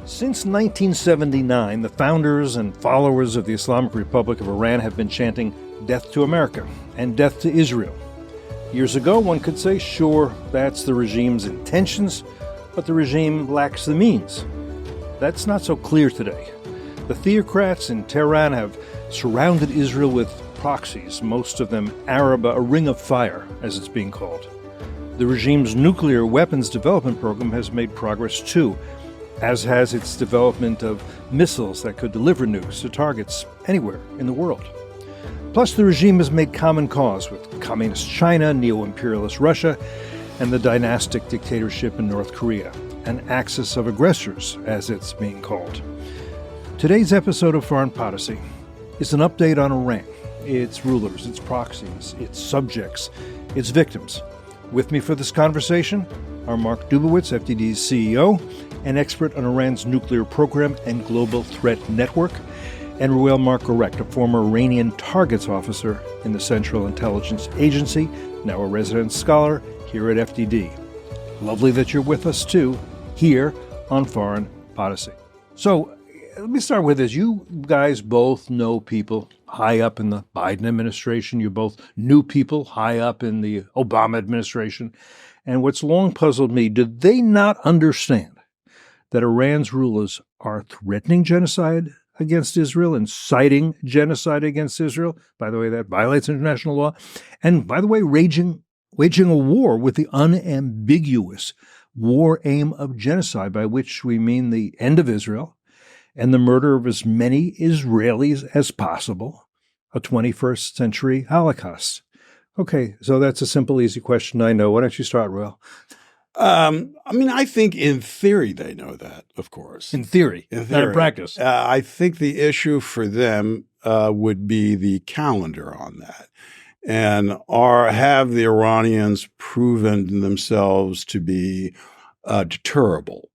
Since 1979, the founders and followers of the Islamic Republic of Iran have been chanting death to America and death to Israel. Years ago, one could say, sure, that's the regime's intentions, but the regime lacks the means. That's not so clear today. The theocrats in Tehran have surrounded Israel with proxies, most of them Arab, a ring of fire, as it's being called. The regime's nuclear weapons development program has made progress too, as has its development of missiles that could deliver nukes to targets anywhere in the world. Plus, the regime has made common cause with communist China, neo-imperialist Russia, and the dynastic dictatorship in North Korea, an axis of aggressors, as it's being called. Today's episode of Foreign Policy is an update on Iran, its rulers, its proxies, its subjects, its victims. With me for this conversation are Mark Dubowitz, FDD's CEO, an expert on Iran's nuclear program and global threat network, and Reuel Marc Gerecht, a former Iranian targets officer in the Central Intelligence Agency, now a resident scholar here at FDD. Lovely that you're with us, too, here on Foreign Policy. So, let me start with this. You guys both know people high up in the Biden administration. You both knew people high up in the Obama administration. And what's long puzzled me, did they not understand that Iran's rulers are threatening genocide against Israel, inciting genocide against Israel? By the way, that violates international law. And by the way, waging a war with the unambiguous war aim of genocide, by which we mean the end of Israel and the murder of as many Israelis as possible, a 21st century Holocaust. Okay, so that's a simple, easy question, I know. Why don't you start, Reuel? I think in theory they know that, of course. In theory, not in practice. I think the issue for them would be the calendar on that. And have the Iranians proven themselves to be deterrable?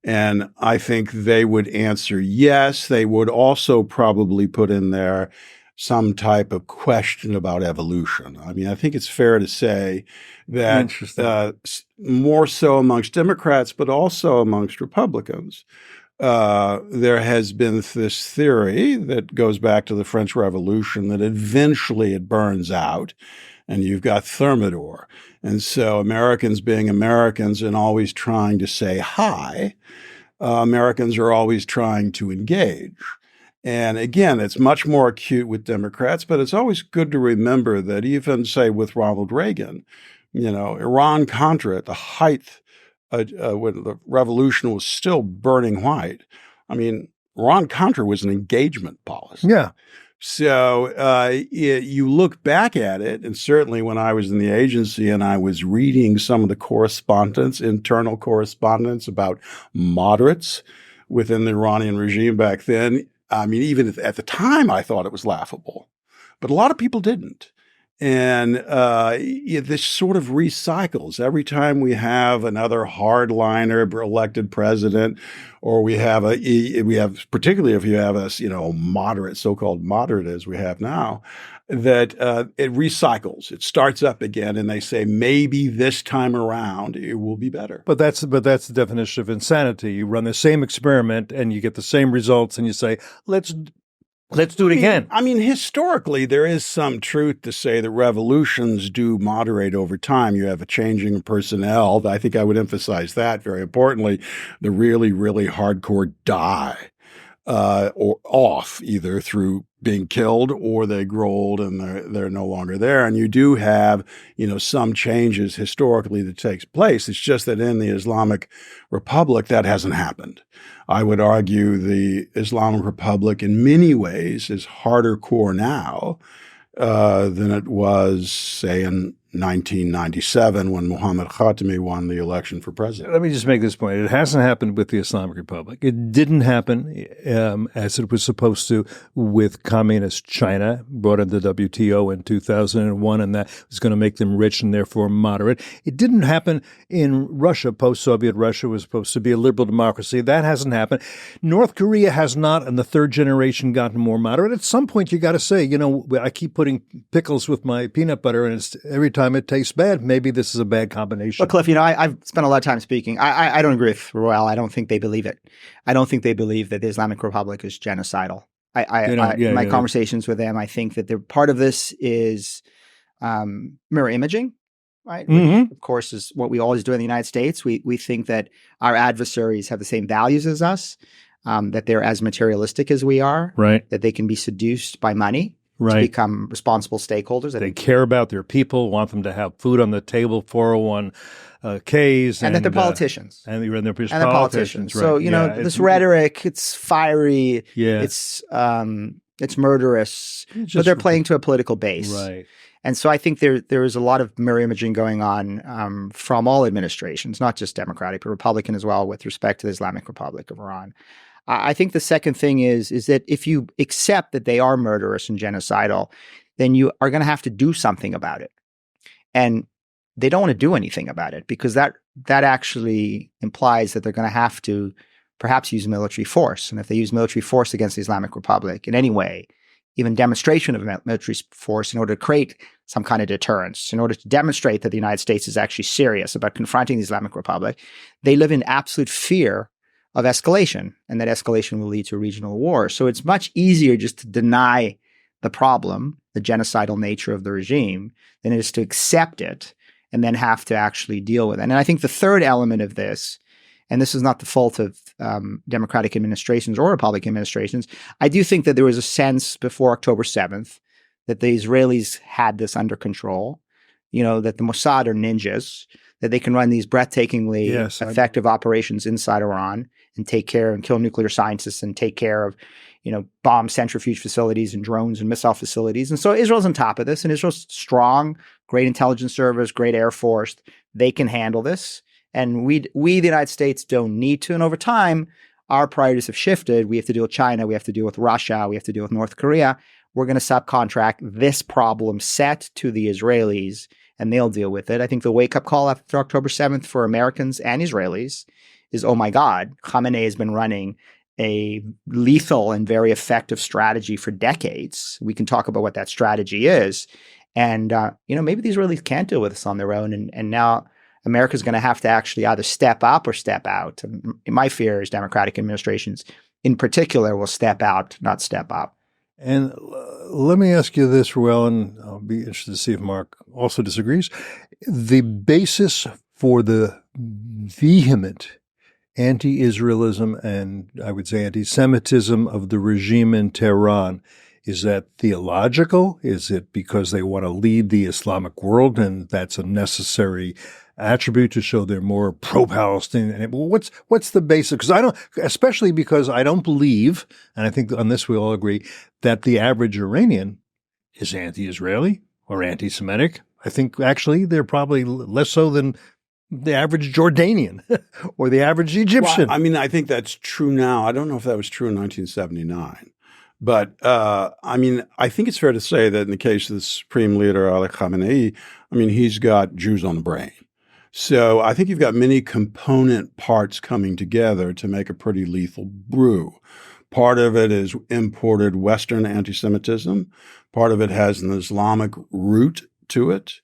And I think they would answer yes. They would also probably put in there some type of question about evolution. I mean, I think it's fair to say that more so amongst Democrats, but also amongst Republicans, there has been this theory that goes back to the French Revolution that eventually it burns out and you've got Thermidor. And so Americans being Americans and always trying to say hi, Americans are always trying to engage. And again, it's much more acute with Democrats, but it's always good to remember that even, say, with Ronald Reagan, Iran-Contra at the height when the revolution was still burning white. I mean, Iran-Contra was an engagement policy. Yeah. So you look back at it, and certainly when I was in the agency and I was reading some of the correspondence, internal correspondence about moderates within the Iranian regime back then, I mean, even at the time, I thought it was laughable, but a lot of people didn't. And this sort of recycles every time we have another hardliner elected president, or we have particularly if you have a moderate, so-called moderate as we have now, that it recycles. It starts up again, and they say maybe this time around it will be better. But that's the definition of insanity. You run the same experiment and you get the same results, and you say, let's do it again. I mean, historically, there is some truth to say that revolutions do moderate over time. You have a changing of personnel. I think I would emphasize that very importantly. The really, really hardcore die or off either through being killed or they grow old and they're no longer there. And you do have, some changes historically that takes place. It's just that in the Islamic Republic, that hasn't happened. I would argue the Islamic Republic in many ways is harder core now than it was, say, in 1997 when Mohammad Khatami won the election for president. Let me just make this point. It hasn't happened with the Islamic Republic. It didn't happen as it was supposed to with communist China, brought in the WTO in 2001, and that was going to make them rich and therefore moderate. It didn't happen in Russia. Post-Soviet Russia was supposed to be a liberal democracy. That hasn't happened. North Korea has not, in the third generation, gotten more moderate. At some point, you got to say, I keep putting pickles with my peanut butter, and it's every time time it tastes bad. Maybe this is a bad combination. Well, Cliff, I've spent a lot of time speaking. I don't agree with Reuel. I don't think they believe it. I don't think they believe that the Islamic Republic is genocidal. In my conversations with them, I think that part of this is mirror imaging, right? Mm-hmm. Which, of course, is what we always do in the United States. We think that our adversaries have the same values as us, that they're as materialistic as we are, right? That they can be seduced by money. Right. To become responsible stakeholders. They care about their people, want them to have food on the table, 401ks. And that they're politicians. And they're politicians. Right. So, this rhetoric, it's fiery. Yeah. It's murderous. But they're playing to a political base. Right. And so I think there is a lot of mirror imaging going on from all administrations, not just Democratic, but Republican as well, with respect to the Islamic Republic of Iran. I think the second thing is that if you accept that they are murderous and genocidal, then you are going to have to do something about it. And they don't want to do anything about it because that actually implies that they're going to have to perhaps use military force. And if they use military force against the Islamic Republic in any way, even demonstration of military force in order to create some kind of deterrence, in order to demonstrate that the United States is actually serious about confronting the Islamic Republic, they live in absolute fear of escalation, and that escalation will lead to a regional war. So it's much easier just to deny the problem, the genocidal nature of the regime, than it is to accept it and then have to actually deal with it. And I think the third element of this, and this is not the fault of Democratic administrations or Republican administrations, I do think that there was a sense before October 7th that the Israelis had this under control, that the Mossad are ninjas, that they can run these breathtakingly effective operations inside Iran and take care and kill nuclear scientists and take care of, bomb centrifuge facilities and drones and missile facilities. And so Israel's on top of this, and Israel's strong, great intelligence service, great air force. They can handle this. And we, the United States, don't need to. And over time, our priorities have shifted. We have to deal with China. We have to deal with Russia. We have to deal with North Korea. We're going to subcontract this problem set to the Israelis, and they'll deal with it. I think the wake-up call after October 7th for Americans and Israelis is, oh my God, Khamenei has been running a lethal and very effective strategy for decades. We can talk about what that strategy is. And, maybe the Israelis can't deal with this on their own. And now America's going to have to actually either step up or step out. And my fear is Democratic administrations in particular will step out, not step up. And let me ask you this, Reuel, and I'll be interested to see if Mark also disagrees. The basis for the vehement anti-Israelism and I would say anti-Semitism of the regime in Tehran, is that theological? Is it because they want to lead the Islamic world and that's a necessary attribute to show they're more pro-Palestinian? What's the basis? Because especially because I don't believe, and I think on this we all agree, that the average Iranian is anti-Israeli or anti-Semitic. I think actually they're probably less so than the average Jordanian or the average Egyptian. Well, I think that's true now. I don't know if that was true in 1979. But, I think it's fair to say that in the case of the Supreme Leader, Ali Khamenei, he's got Jews on the brain. So I think you've got many component parts coming together to make a pretty lethal brew. Part of it is imported Western anti-Semitism. Part of it has an Islamic root to it.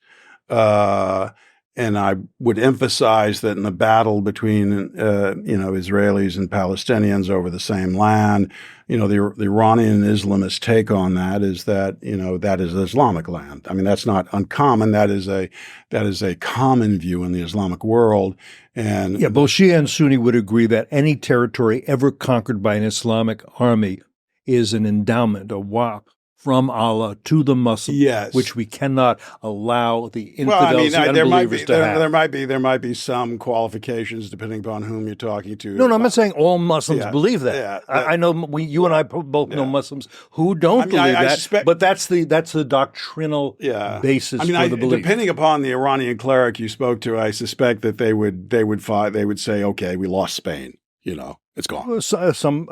And I would emphasize that in the battle between, Israelis and Palestinians over the same land, the Iranian Islamist take on that is that, that is Islamic land. That's not uncommon. That is a common view in the Islamic world. And both Shia and Sunni would agree that any territory ever conquered by an Islamic army is an endowment, a waqf from Allah to the Muslims, yes, which we cannot allow the infidels and unbelievers to have. There might be some qualifications depending upon whom you're talking to. No, I'm not saying all Muslims believe that. Yeah, I know you and I both know Muslims who don't believe that, but that's the doctrinal basis for the belief. Depending upon the Iranian cleric you spoke to, I suspect that they would say, okay, we lost Spain. It's gone. Well, some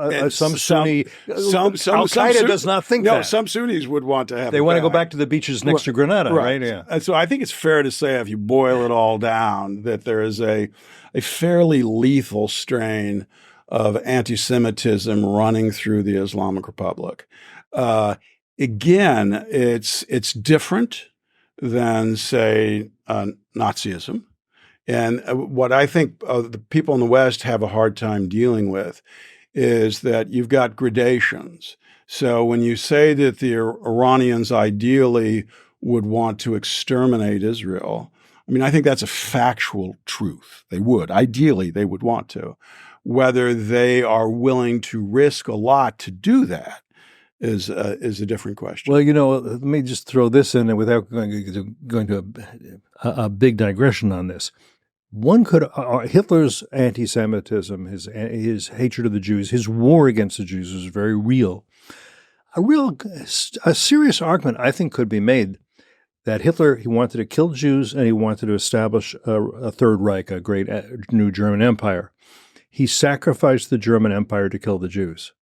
Sunni, Al-Qaeda does not think that. No, some Sunnis would want to have They want to go back to the beaches next to Grenada, right? Yeah. And so I think it's fair to say, if you boil it all down, that there is a fairly lethal strain of anti-Semitism running through the Islamic Republic. Again, it's different than, say, Nazism. And what I think the people in the West have a hard time dealing with is that you've got gradations. So when you say that the Iranians ideally would want to exterminate Israel, I mean, I think that's a factual truth. They would. Ideally, they would want to. Whether they are willing to risk a lot to do that is a different question. Well, let me just throw this in without going to a big digression on this. One could Hitler's anti-Semitism, his hatred of the Jews, his war against the Jews was very real. A serious argument, I think, could be made that Hitler, he wanted to kill Jews and he wanted to establish a Third Reich, a great new German empire. He sacrificed the German empire to kill the Jews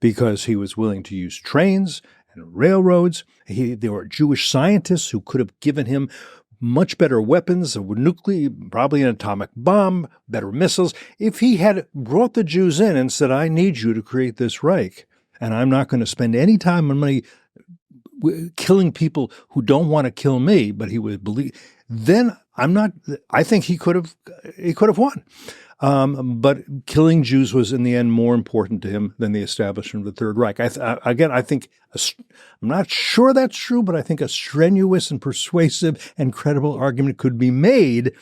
because he was willing to use trains and railroads. There were Jewish scientists who could have given him much better weapons, probably an atomic bomb, better missiles. If he had brought the Jews in and said, I need you to create this Reich, and I'm not going to spend any time and money killing people who don't want to kill me, but he would believe, then I think he could have won. But killing Jews was in the end more important to him than the establishment of the Third Reich. I think, I'm not sure that's true, but I think a strenuous and persuasive and credible argument could be made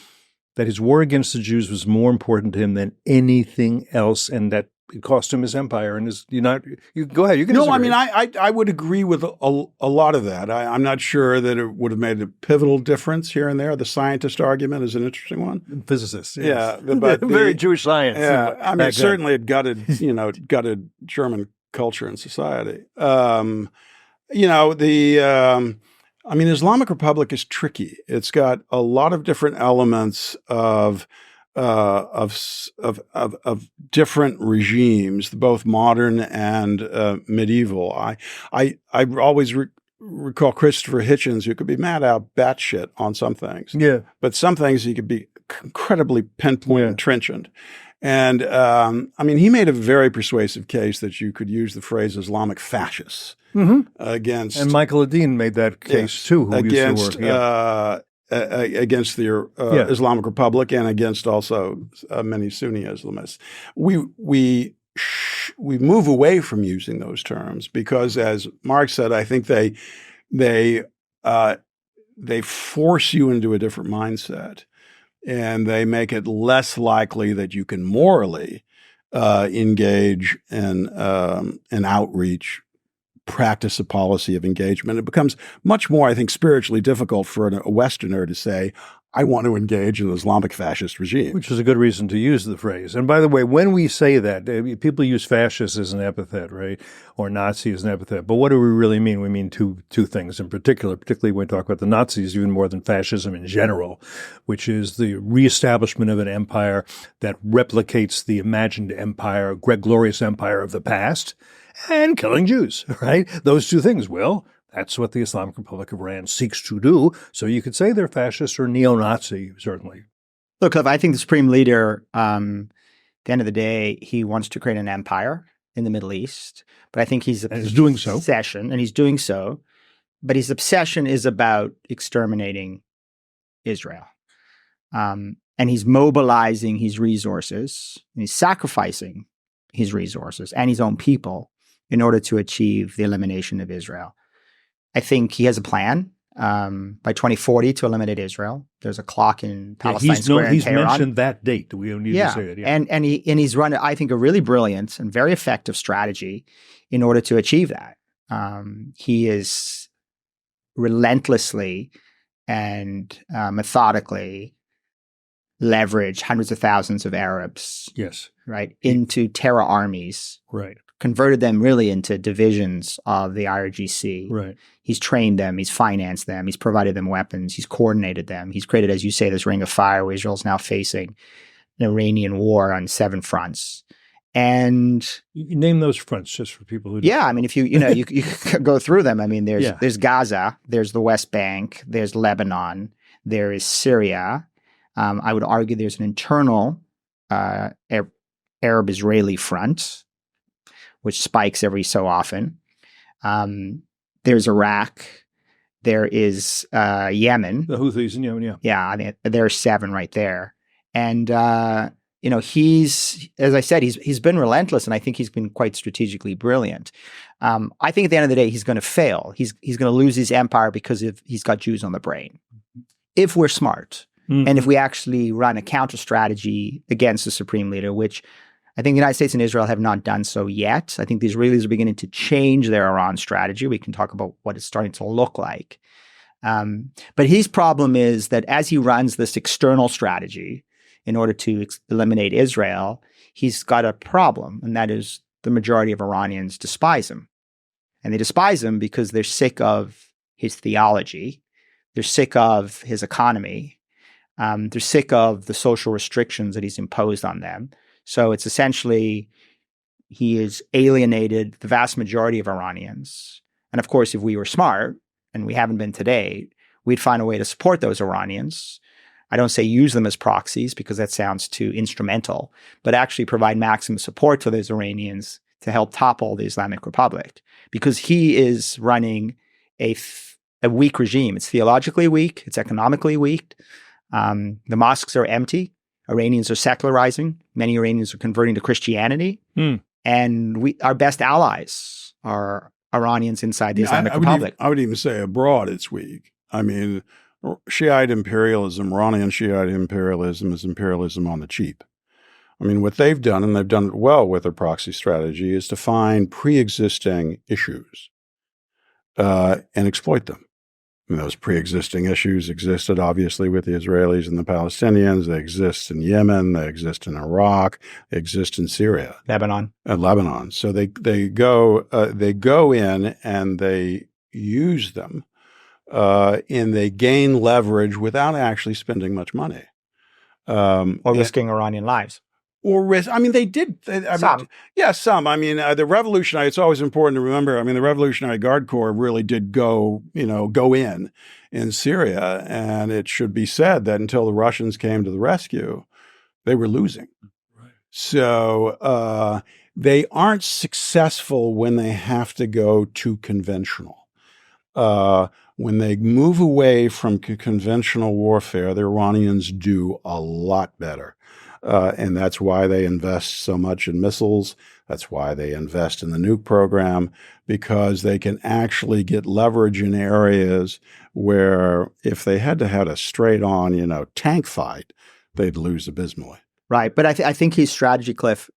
that his war against the Jews was more important to him than anything else, and that it cost him his empire. And you go ahead. You can. No, disagree. I mean, I would agree with a lot of that. I'm not sure that it would have made a pivotal difference here and there. The scientist argument is an interesting one. Physicists, yes. Yeah, but very Jewish science. Yeah, I mean, certainly it gutted German culture and society. Islamic Republic is tricky. It's got a lot of different elements of different regimes, both modern and medieval. I always recall Christopher Hitchens, who could be mad out batshit on some things. Yeah, but some things he could be incredibly pinpoint and trenchant. And he made a very persuasive case that you could use the phrase Islamic fascists against. And Michael Adine made that case too. Who against used to work, against the Islamic Republic and against also many Sunni Islamists. We move away from using those terms because, as Mark said, I think they force you into a different mindset, and they make it less likely that you can morally engage in an outreach, practice a policy of engagement. It becomes much more, I think, spiritually difficult for a Westerner to say, I want to engage in the Islamic fascist regime. Which is a good reason to use the phrase. And by the way, when we say that, people use fascist as an epithet, right? Or Nazi as an epithet. But what do we really mean? We mean two things in particular, particularly when we talk about the Nazis, even more than fascism in general, which is the reestablishment of an empire that replicates the imagined empire, glorious empire of the past, and killing Jews, right? Those two things. Well, that's what the Islamic Republic of Iran seeks to do. So you could say they're fascist or neo-Nazi, certainly. Look, Cliff, I think the supreme leader, at the end of the day, he wants to create an empire in the Middle East. But I think he's doing so. And he's doing so. But his obsession is about exterminating Israel. And he's mobilizing his resources, and he's sacrificing his resources and his own people in order to achieve the elimination of Israel. I think he has a plan by 2040 to eliminate Israel. There's a clock in Palestine Square in Tehran. He's mentioned that date. We don't need to say it. Yeah. And he's run, I think, a really brilliant and very effective strategy in order to achieve that. He is relentlessly and methodically leverage hundreds of thousands of Arabs, right, into terror armies, right, converted them really into divisions of the IRGC. Right. He's trained them, he's financed them, he's provided them weapons, he's coordinated them. He's created, as you say, this ring of fire where Israel's now facing an Iranian war on 7 fronts. And you name those fronts just for people who don't. Yeah, I mean, if you go through them, I mean, there's Gaza, there's the West Bank, there's Lebanon, there is Syria. I would argue there's an internal Arab-Israeli front, which spikes every so often. There's Iraq. There is Yemen. The Houthis in Yemen, yeah. Yeah, I mean, there are 7 right there. And, he's, as I said, he's been relentless, and I think he's been quite strategically brilliant. I think at the end of the day, he's going to fail. He's going to lose his empire because he's got Jews on the brain. If we're smart, and if we actually run a counter strategy against the supreme leader, which I think the United States and Israel have not done so yet. I think the Israelis are beginning to change their Iran strategy. We can talk about what it's starting to look like. But his problem is that as he runs this external strategy in order to eliminate Israel, he's got a problem, and that is the majority of Iranians despise him. And they despise him because they're sick of his theology. They're sick of his economy. They're sick of the social restrictions that he's imposed on them. So it's essentially he has alienated the vast majority of Iranians. And of course, if we were smart, and we haven't been today, we'd find a way to support those Iranians. I don't say use them as proxies because that sounds too instrumental, but actually provide maximum support to those Iranians to help topple the Islamic Republic, because he is running a weak regime. It's theologically weak. It's economically weak. The mosques are empty. Iranians are secularizing. Many Iranians are converting to Christianity. And our best allies are Iranians inside the Islamic Republic. I would even say abroad it's weak. I mean, Shiite imperialism, Iranian Shiite imperialism is imperialism on the cheap. I mean, what they've done, and they've done it well with their proxy strategy, is to find pre-existing issues and exploit them. And those pre-existing issues existed, obviously, with the Israelis and the Palestinians. They exist in Yemen. They exist in Iraq. They exist in Syria, Lebanon. So they go in and they use them, and they gain leverage without actually spending much money, or risking Iranian lives. Or risk. I mean, they did. Some. Some. I mean, the revolutionary. It's always important to remember. I mean, the Revolutionary Guard Corps really did go in Syria, and it should be said that until the Russians came to the rescue, they were losing. Right. So they aren't successful when they have to go too conventional. When they move away from conventional warfare, the Iranians do a lot better. And that's why they invest so much in missiles. That's why they invest in the nuke program, because they can actually get leverage in areas where if they had to have a straight-on, tank fight, they'd lose abysmally. Right. But I think his strategy, Cliff,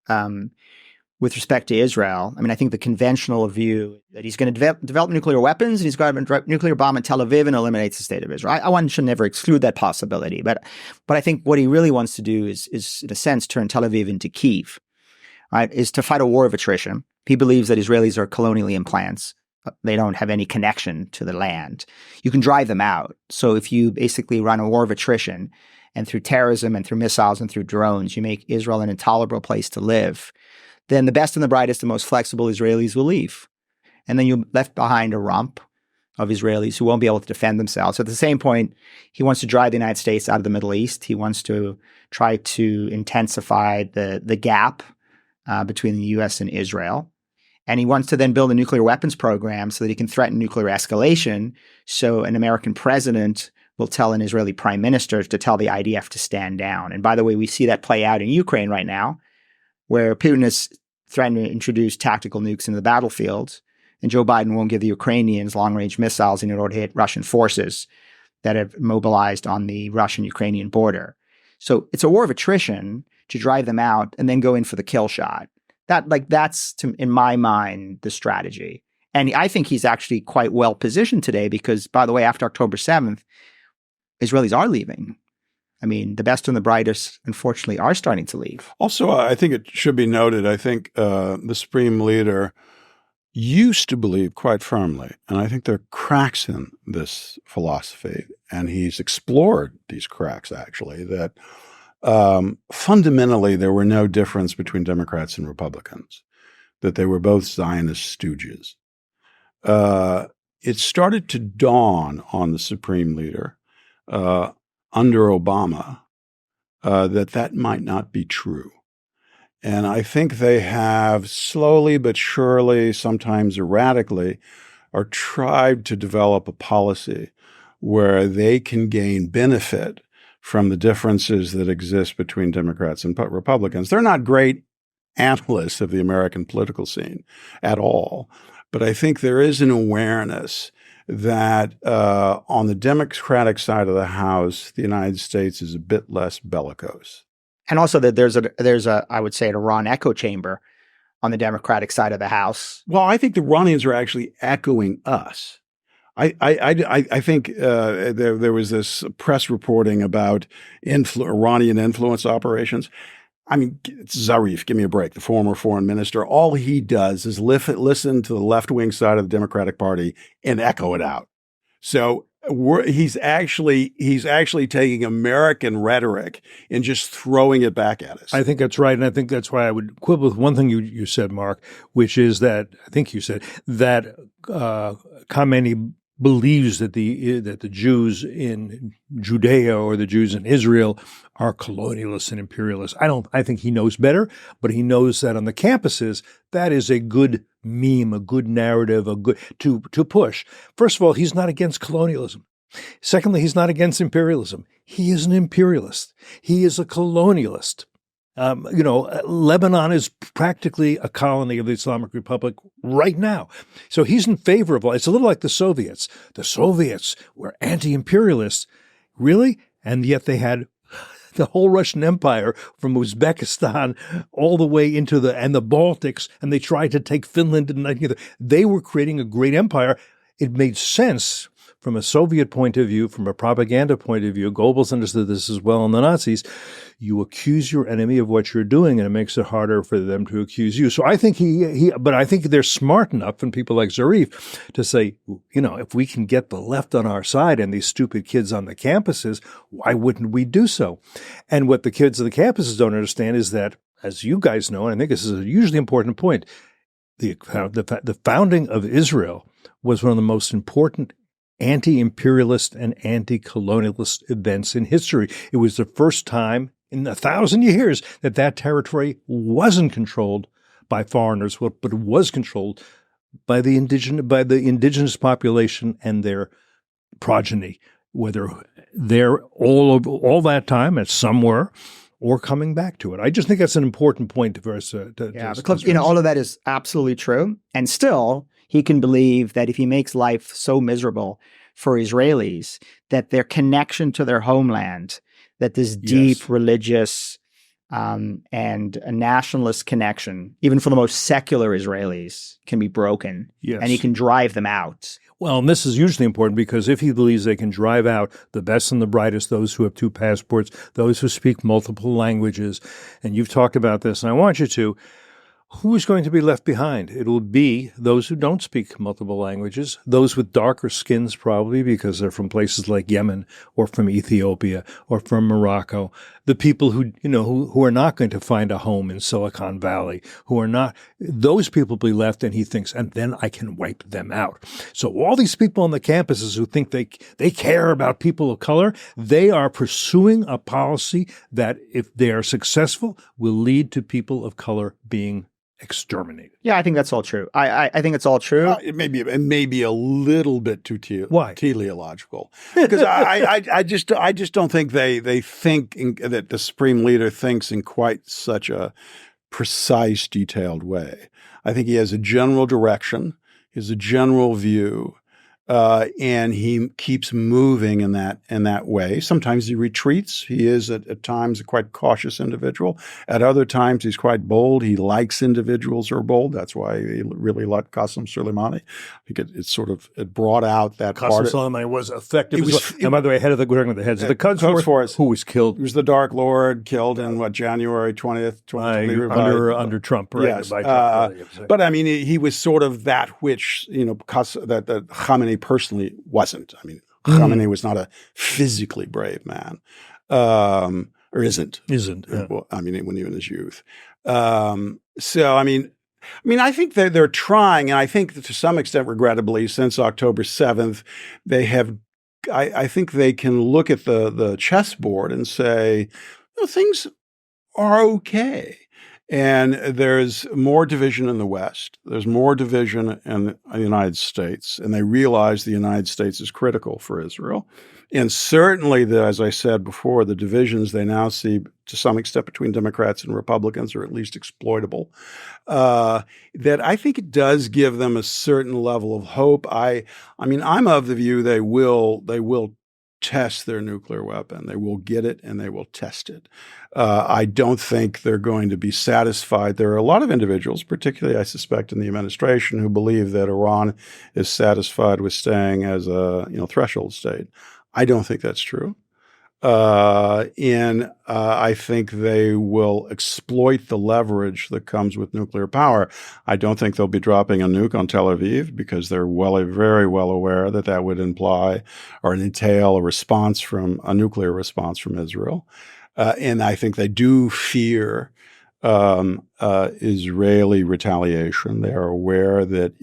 with respect to Israel, I mean, I think the conventional view that he's going to develop nuclear weapons and he's got a nuclear bomb in Tel Aviv and eliminates the state of Israel. I should never exclude that possibility. But I think what he really wants to do is in a sense, turn Tel Aviv into Kyiv, right? Is to fight a war of attrition. He believes that Israelis are colonial implants. They don't have any connection to the land. You can drive them out. So if you basically run a war of attrition, and through terrorism and through missiles and through drones, you make Israel an intolerable place to live, then the best and the brightest and most flexible Israelis will leave. And then you're left behind a rump of Israelis who won't be able to defend themselves. So at the same point, he wants to drive the United States out of the Middle East. He wants to try to intensify the gap between the U.S. and Israel. And he wants to then build a nuclear weapons program so that he can threaten nuclear escalation. So an American president will tell an Israeli prime minister to tell the IDF to stand down. And by the way, we see that play out in Ukraine right now, where Putin is threatening to introduce tactical nukes into the battlefield, and Joe Biden won't give the Ukrainians long-range missiles in order to hit Russian forces that have mobilized on the Russian-Ukrainian border. So it's a war of attrition to drive them out and then go in for the kill shot. That's in my mind, the strategy. And I think he's actually quite well positioned today because, by the way, after October 7th, Israelis are leaving. I mean, the best and the brightest, unfortunately, are starting to leave. Also, I think it should be noted, I think the Supreme Leader used to believe quite firmly, and I think there are cracks in this philosophy, and he's explored these cracks, actually, that fundamentally there were no difference between Democrats and Republicans, that they were both Zionist stooges. It started to dawn on the Supreme Leader under Obama, that might not be true. And I think they have slowly but surely, sometimes erratically, are tried to develop a policy where they can gain benefit from the differences that exist between Democrats and Republicans. They're not great analysts of the American political scene at all, but I think there is an awareness that on the Democratic side of the House, the United States is a bit less bellicose. And also that there's a I would say an Iran echo chamber on the Democratic side of the House. Well, I think the Iranians are actually echoing us. I think there was this press reporting about Iranian influence operations. I mean, Zarif, give me a break, the former foreign minister. All he does is listen to the left-wing side of the Democratic Party and echo it out. So he's actually taking American rhetoric and just throwing it back at us. I think that's right. And I think that's why I would quibble with one thing you said, Mark, which is that I think you said that Khamenei believes that the Jews in Judea or the Jews in Israel are colonialists and imperialists. I think he knows better, but he knows that on the campuses, that is a good meme, a good narrative, a good to push. First of all, he's not against colonialism. Secondly, he's not against imperialism. He is an imperialist. He is a colonialist. Lebanon is practically a colony of the Islamic Republic right now. So he's in favor of all. It's a little like the Soviets. The Soviets were anti-imperialists, really, and yet they had the whole Russian Empire from Uzbekistan all the way into the Baltics, and they tried to take Finland and they were creating a great empire. It made sense from a Soviet point of view, from a propaganda point of view. Goebbels understood this as well, and the Nazis. You accuse your enemy of what you're doing, and it makes it harder for them to accuse you. So I think but I think they're smart enough, and people like Zarif, to say, if we can get the left on our side and these stupid kids on the campuses, why wouldn't we do so? And what the kids on the campuses don't understand is that, as you guys know, and I think this is a hugely important point, the founding of Israel was one of the most important anti-imperialist and anti-colonialist events in history. It was the first time in 1,000 years that territory wasn't controlled by foreigners, but it was controlled by the indigenous population and their progeny, whether they're all that time, as some were, or coming back to it. I just think that's an important point for us because all of that is absolutely true, and still, he can believe that if he makes life so miserable for Israelis, that their connection to their homeland, that this deep religious and a nationalist connection, even for the most secular Israelis, can be broken. Yes. And he can drive them out. Well, and this is hugely important because if he believes they can drive out the best and the brightest, those who have 2 passports, those who speak multiple languages, and you've talked about this, and I want you to, who is going to be left behind? It will be those who don't speak multiple languages, those with darker skins probably because they're from places like Yemen or from Ethiopia or from Morocco, the people who are not going to find a home in Silicon Valley, those people will be left, and he thinks, and then I can wipe them out. So all these people on the campuses who think they care about people of color, they are pursuing a policy that, if they are successful, will lead to people of color being exterminated. Yeah, I think that's all true. I think it's all true. It may be a little bit too teleological because I just don't think they think that the Supreme Leader thinks in quite such a precise, detailed way. I think he has a general direction, he has a general view, and he keeps moving in that way. Sometimes he retreats. He is at times a quite cautious individual. At other times he's quite bold. He likes individuals who are bold. That's why he really liked Qasem Soleimani. I think it brought out that part. Qasem Soleimani was effective. And by the way, heads of the Quds Force, who was killed. He was the Dark Lord, killed in January 20th, 2020 under Trump, right? Yes. But I mean, he was sort of that which that Khamenei personally wasn't. I mean, Khamenei was not a physically brave man, or isn't. Yeah. Well, I mean, when he was in his youth. So, I mean, I think they're trying, and I think that to some extent, regrettably, since October 7th, they have. I think they can look at the chessboard and say, things are okay. And there's more division in the West. There's more division in the United States. And they realize the United States is critical for Israel. And certainly, as I said before, the divisions they now see to some extent between Democrats and Republicans are at least exploitable. That I think it does give them a certain level of hope. I mean, I'm of the view they will test their nuclear weapon. They will get it and they will test it. I don't think they're going to be satisfied. There are a lot of individuals, particularly I suspect in the administration, who believe that Iran is satisfied with staying as a threshold state. I don't think that's true. And I think they will exploit the leverage that comes with nuclear power. I don't think they'll be dropping a nuke on Tel Aviv because they're very well aware that would imply or entail a nuclear response from Israel. And I think they do fear Israeli retaliation. They are aware that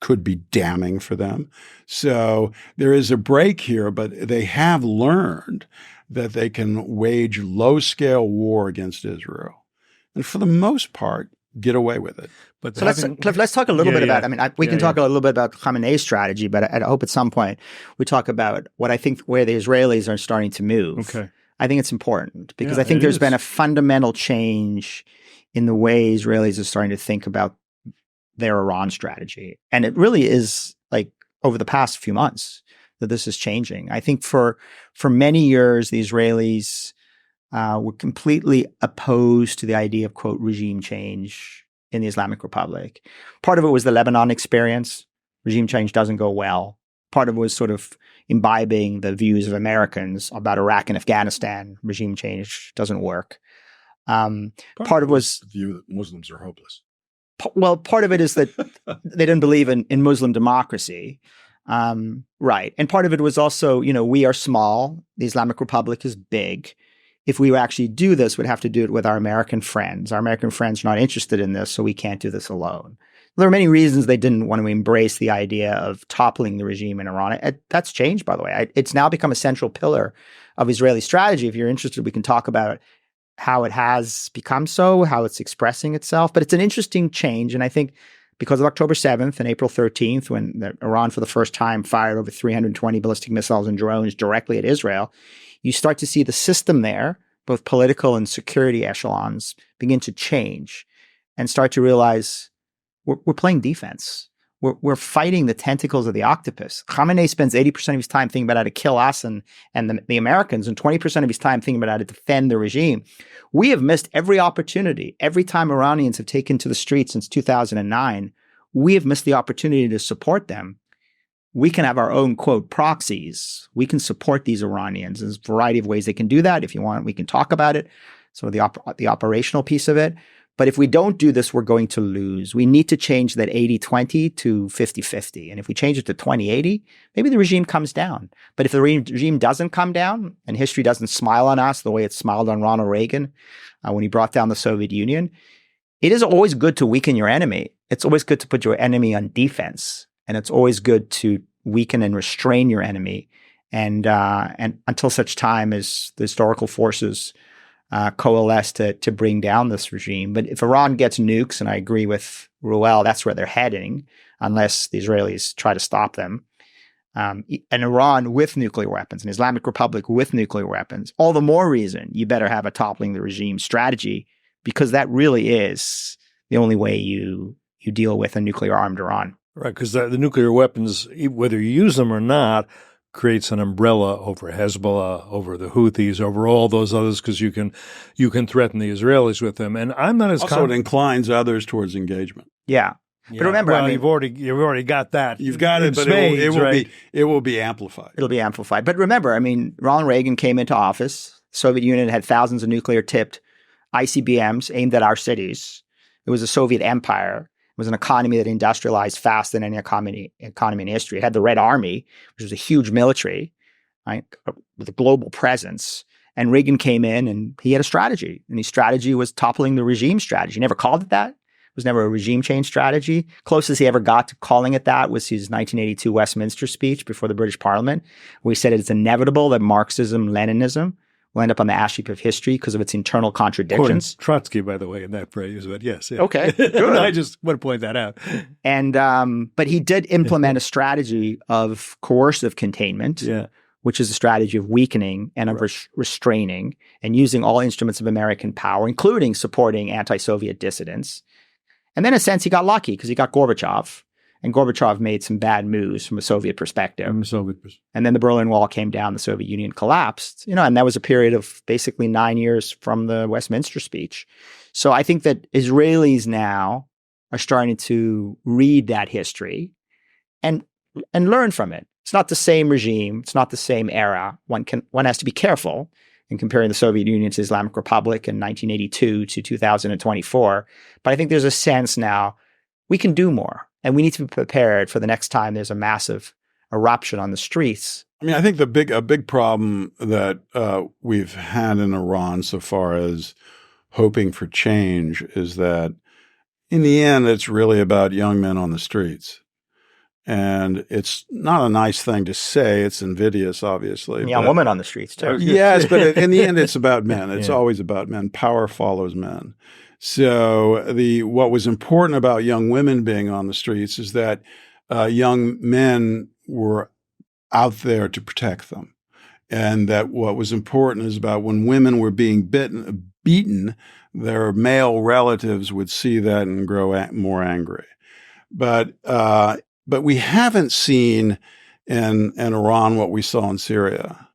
could be damning for them. So there is a break here, but they have learned that they can wage low-scale war against Israel, and for the most part, get away with it. But so let's talk a little bit about. I mean, we can talk a little bit about Khamenei's strategy, but I hope at some point we talk about what I think where the Israelis are starting to move. Okay, I think it's important because I think there's been a fundamental change in the way Israelis are starting to think about their Iran strategy. And it really is like over the past few months that this is changing. I think for many years, the Israelis were completely opposed to the idea of, quote, regime change in the Islamic Republic. Part of it was the Lebanon experience. Regime change doesn't go well. Part of it was sort of imbibing the views of Americans about Iraq and Afghanistan. Regime change doesn't work. Part of it was the view that Muslims are hopeless. Well, part of it is that they didn't believe in Muslim democracy. Right. And part of it was also, we are small. The Islamic Republic is big. If we actually do this, we'd have to do it with our American friends. Our American friends are not interested in this, so we can't do this alone. There are many reasons they didn't want to embrace the idea of toppling the regime in Iran. That's changed, by the way. It's now become a central pillar of Israeli strategy. If you're interested, we can talk about how it has become so, how it's expressing itself. But it's an interesting change. And I think because of October 7th and April 13th, when Iran for the first time fired over 320 ballistic missiles and drones directly at Israel, you start to see the system there, both political and security echelons, begin to change and start to realize we're playing defense. We're fighting the tentacles of the octopus. Khamenei spends 80% of his time thinking about how to kill us and the Americans, and 20% of his time thinking about how to defend the regime. We have missed every opportunity. Every time Iranians have taken to the streets since 2009, we have missed the opportunity to support them. We can have our own, quote, proxies. We can support these Iranians. There's a variety of ways they can do that. If you want, we can talk about it, sort of the operational piece of it. But if we don't do this, we're going to lose. We need to change that 80-20 to 50-50. And if we change it to 20-80, maybe the regime comes down. But if the regime doesn't come down and history doesn't smile on us the way it smiled on Ronald Reagan when he brought down the Soviet Union, it is always good to weaken your enemy. It's always good to put your enemy on defense. And it's always good to weaken and restrain your enemy. And until such time as the historical forces coalesce to bring down this regime. But if Iran gets nukes, and I agree with Reuel, that's where they're heading, unless the Israelis try to stop them. And Iran with nuclear weapons, an Islamic Republic with nuclear weapons, all the more reason you better have a toppling the regime strategy, because that really is the only way you deal with a nuclear-armed Iran. Right, because the nuclear weapons, whether you use them or not, creates an umbrella over Hezbollah, over the Houthis, over all those others, because you can threaten the Israelis with them. And I'm not as also it inclines others towards engagement. Yeah. But remember, well, you've already got that. You've got it, but it will be amplified. It'll be amplified. But remember, Ronald Reagan came into office. The Soviet Union had thousands of nuclear-tipped ICBMs aimed at our cities. It was a Soviet empire. It was an economy that industrialized faster than any economy in history. It had the Red Army, which was a huge military, right, with a global presence. And Reagan came in and he had a strategy. And his strategy was toppling the regime strategy. He never called it that. It was never a regime change strategy. Closest he ever got to calling it that was his 1982 Westminster speech before the British Parliament, where he said it's inevitable that Marxism, Leninism will end up on the ash heap of history because of its internal contradictions. Quoting Trotsky, by the way, in that phrase, but yes. Yeah. Okay, good. I just want to point that out. And but he did implement a strategy of coercive containment, which is a strategy of weakening and of restraining and using all instruments of American power, including supporting anti-Soviet dissidents. And then in a sense, he got lucky because he got Gorbachev. And Gorbachev made some bad moves from a Soviet perspective. And then the Berlin Wall came down, the Soviet Union collapsed, and that was a period of basically 9 years from the Westminster speech. So I think that Israelis now are starting to read that history and learn from it. It's not the same regime. It's not the same era. One has to be careful in comparing the Soviet Union to the Islamic Republic in 1982 to 2024. But I think there's a sense now we can do more. And we need to be prepared for the next time there's a massive eruption on the streets. I mean, I think a big problem that we've had in Iran so far as hoping for change is that in the end, it's really about young men on the streets. And it's not a nice thing to say. It's invidious, obviously. And young women on the streets, too. Yes, but in the end, it's about men. It's always about men. Power follows men. So what was important about young women being on the streets is that young men were out there to protect them. And that what was important is about when women were being beaten, their male relatives would see that and grow more angry. But we haven't seen in Iran what we saw in Syria,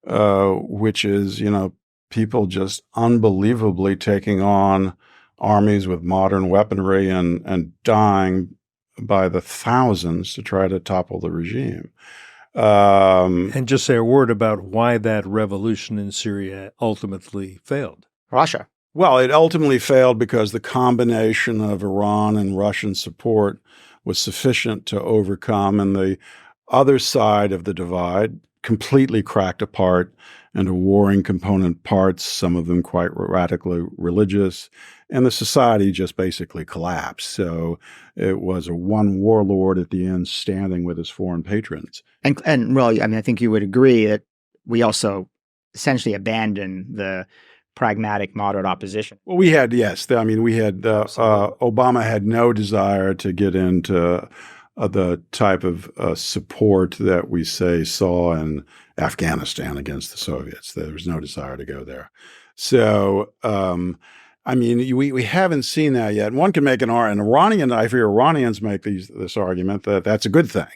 which is, people just unbelievably taking on armies with modern weaponry and dying by the thousands to try to topple the regime. And just say a word about why that revolution in Syria ultimately failed. Russia. Well, it ultimately failed because the combination of Iran and Russian support was sufficient to overcome, and the other side of the divide completely cracked apart into warring component parts, some of them quite radically religious, and the society just basically collapsed. So it was a one warlord at the end standing with his foreign patrons. And well, I mean, I think you would agree that we also essentially abandoned the pragmatic moderate opposition. Well, we had, yes. I mean, we had, Obama had no desire to get into the type of support that we saw in Afghanistan against the Soviets. There was no desire to go there. So, I mean, we haven't seen that yet. One can make an Iranian, I hear Iranians make this argument that that's a good thing,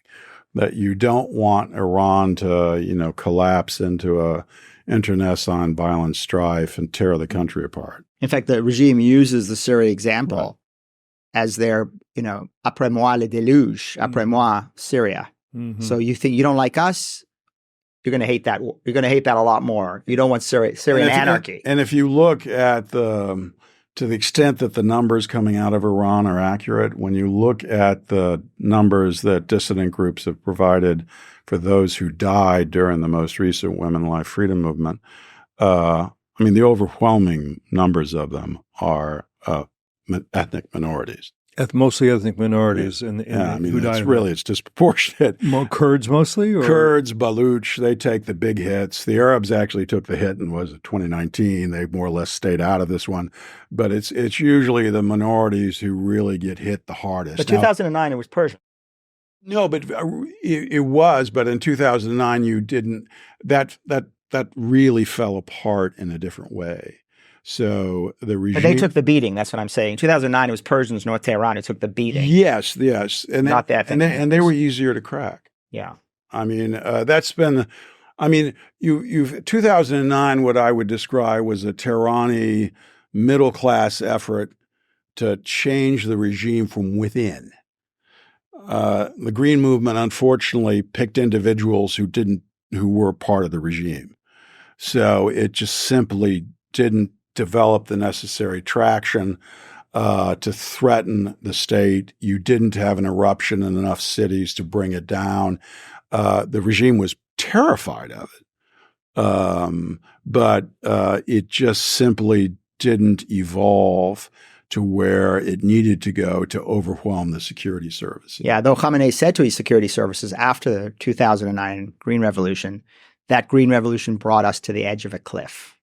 that you don't want Iran to, collapse into a internecine violent strife and tear the country apart. In fact, the regime uses the Syria example as their, après moi le déluge, après moi Syria. Mm-hmm. So you think you don't like us, you're going to hate that. You're going to hate that a lot more. You don't want Syrian anarchy. And if you look at to the extent that the numbers coming out of Iran are accurate, when you look at the numbers that dissident groups have provided for those who died during the most recent Women Life Freedom Movement, I mean, the overwhelming numbers of them are ethnic minorities. Mostly ethnic minorities. I mean, it's disproportionate. Kurds mostly? Or? Kurds, Baluch, they take the big hits. The Arabs actually took the hit in 2019. They more or less stayed out of this one. But it's usually the minorities who really get hit the hardest. But 2009, it was Persian. No, but it was. But in 2009, you didn't. That really fell apart in a different way. So the regime. But they took the beating. That's what I'm saying. 2009, it was Persians, North Tehran, who took the beating. Yes, and not that. And they were easier to crack. Yeah. I mean, that's been. I mean, you've 2009. What I would describe was a Tehrani middle class effort to change the regime from within. The Green Movement, unfortunately, picked individuals who were part of the regime. So it just simply didn't develop the necessary traction to threaten the state. You didn't have an eruption in enough cities to bring it down. The regime was terrified of it, but it just simply didn't evolve to where it needed to go to overwhelm the security services. Yeah, though Khamenei said to his security services after the 2009 Green Revolution that green revolution brought us to the edge of a cliff.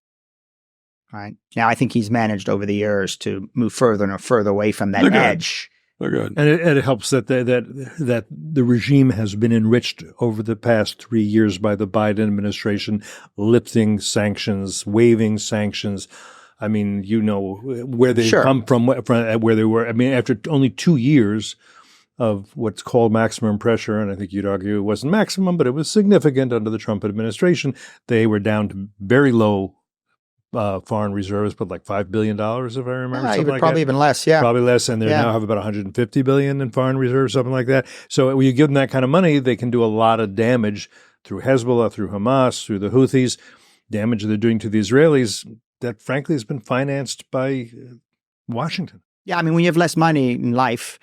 Right now, I think he's managed over the years to move further and further away from that edge. They're good. And it helps that the regime has been enriched over the past 3 years by the Biden administration, lifting sanctions, waiving sanctions. I mean, you know where they come from where they were. I mean, after only 2 years of what's called maximum pressure, and I think you'd argue it wasn't maximum, but it was significant under the Trump administration, they were down to very low foreign reserves, but like $5 billion, if I remember. Probably even less, yeah. Probably less, and they now have about $150 billion in foreign reserves, something like that. So when you give them that kind of money, they can do a lot of damage through Hezbollah, through Hamas, through the Houthis, damage they're doing to the Israelis that frankly has been financed by Washington. Yeah, I mean, when you have less money in life,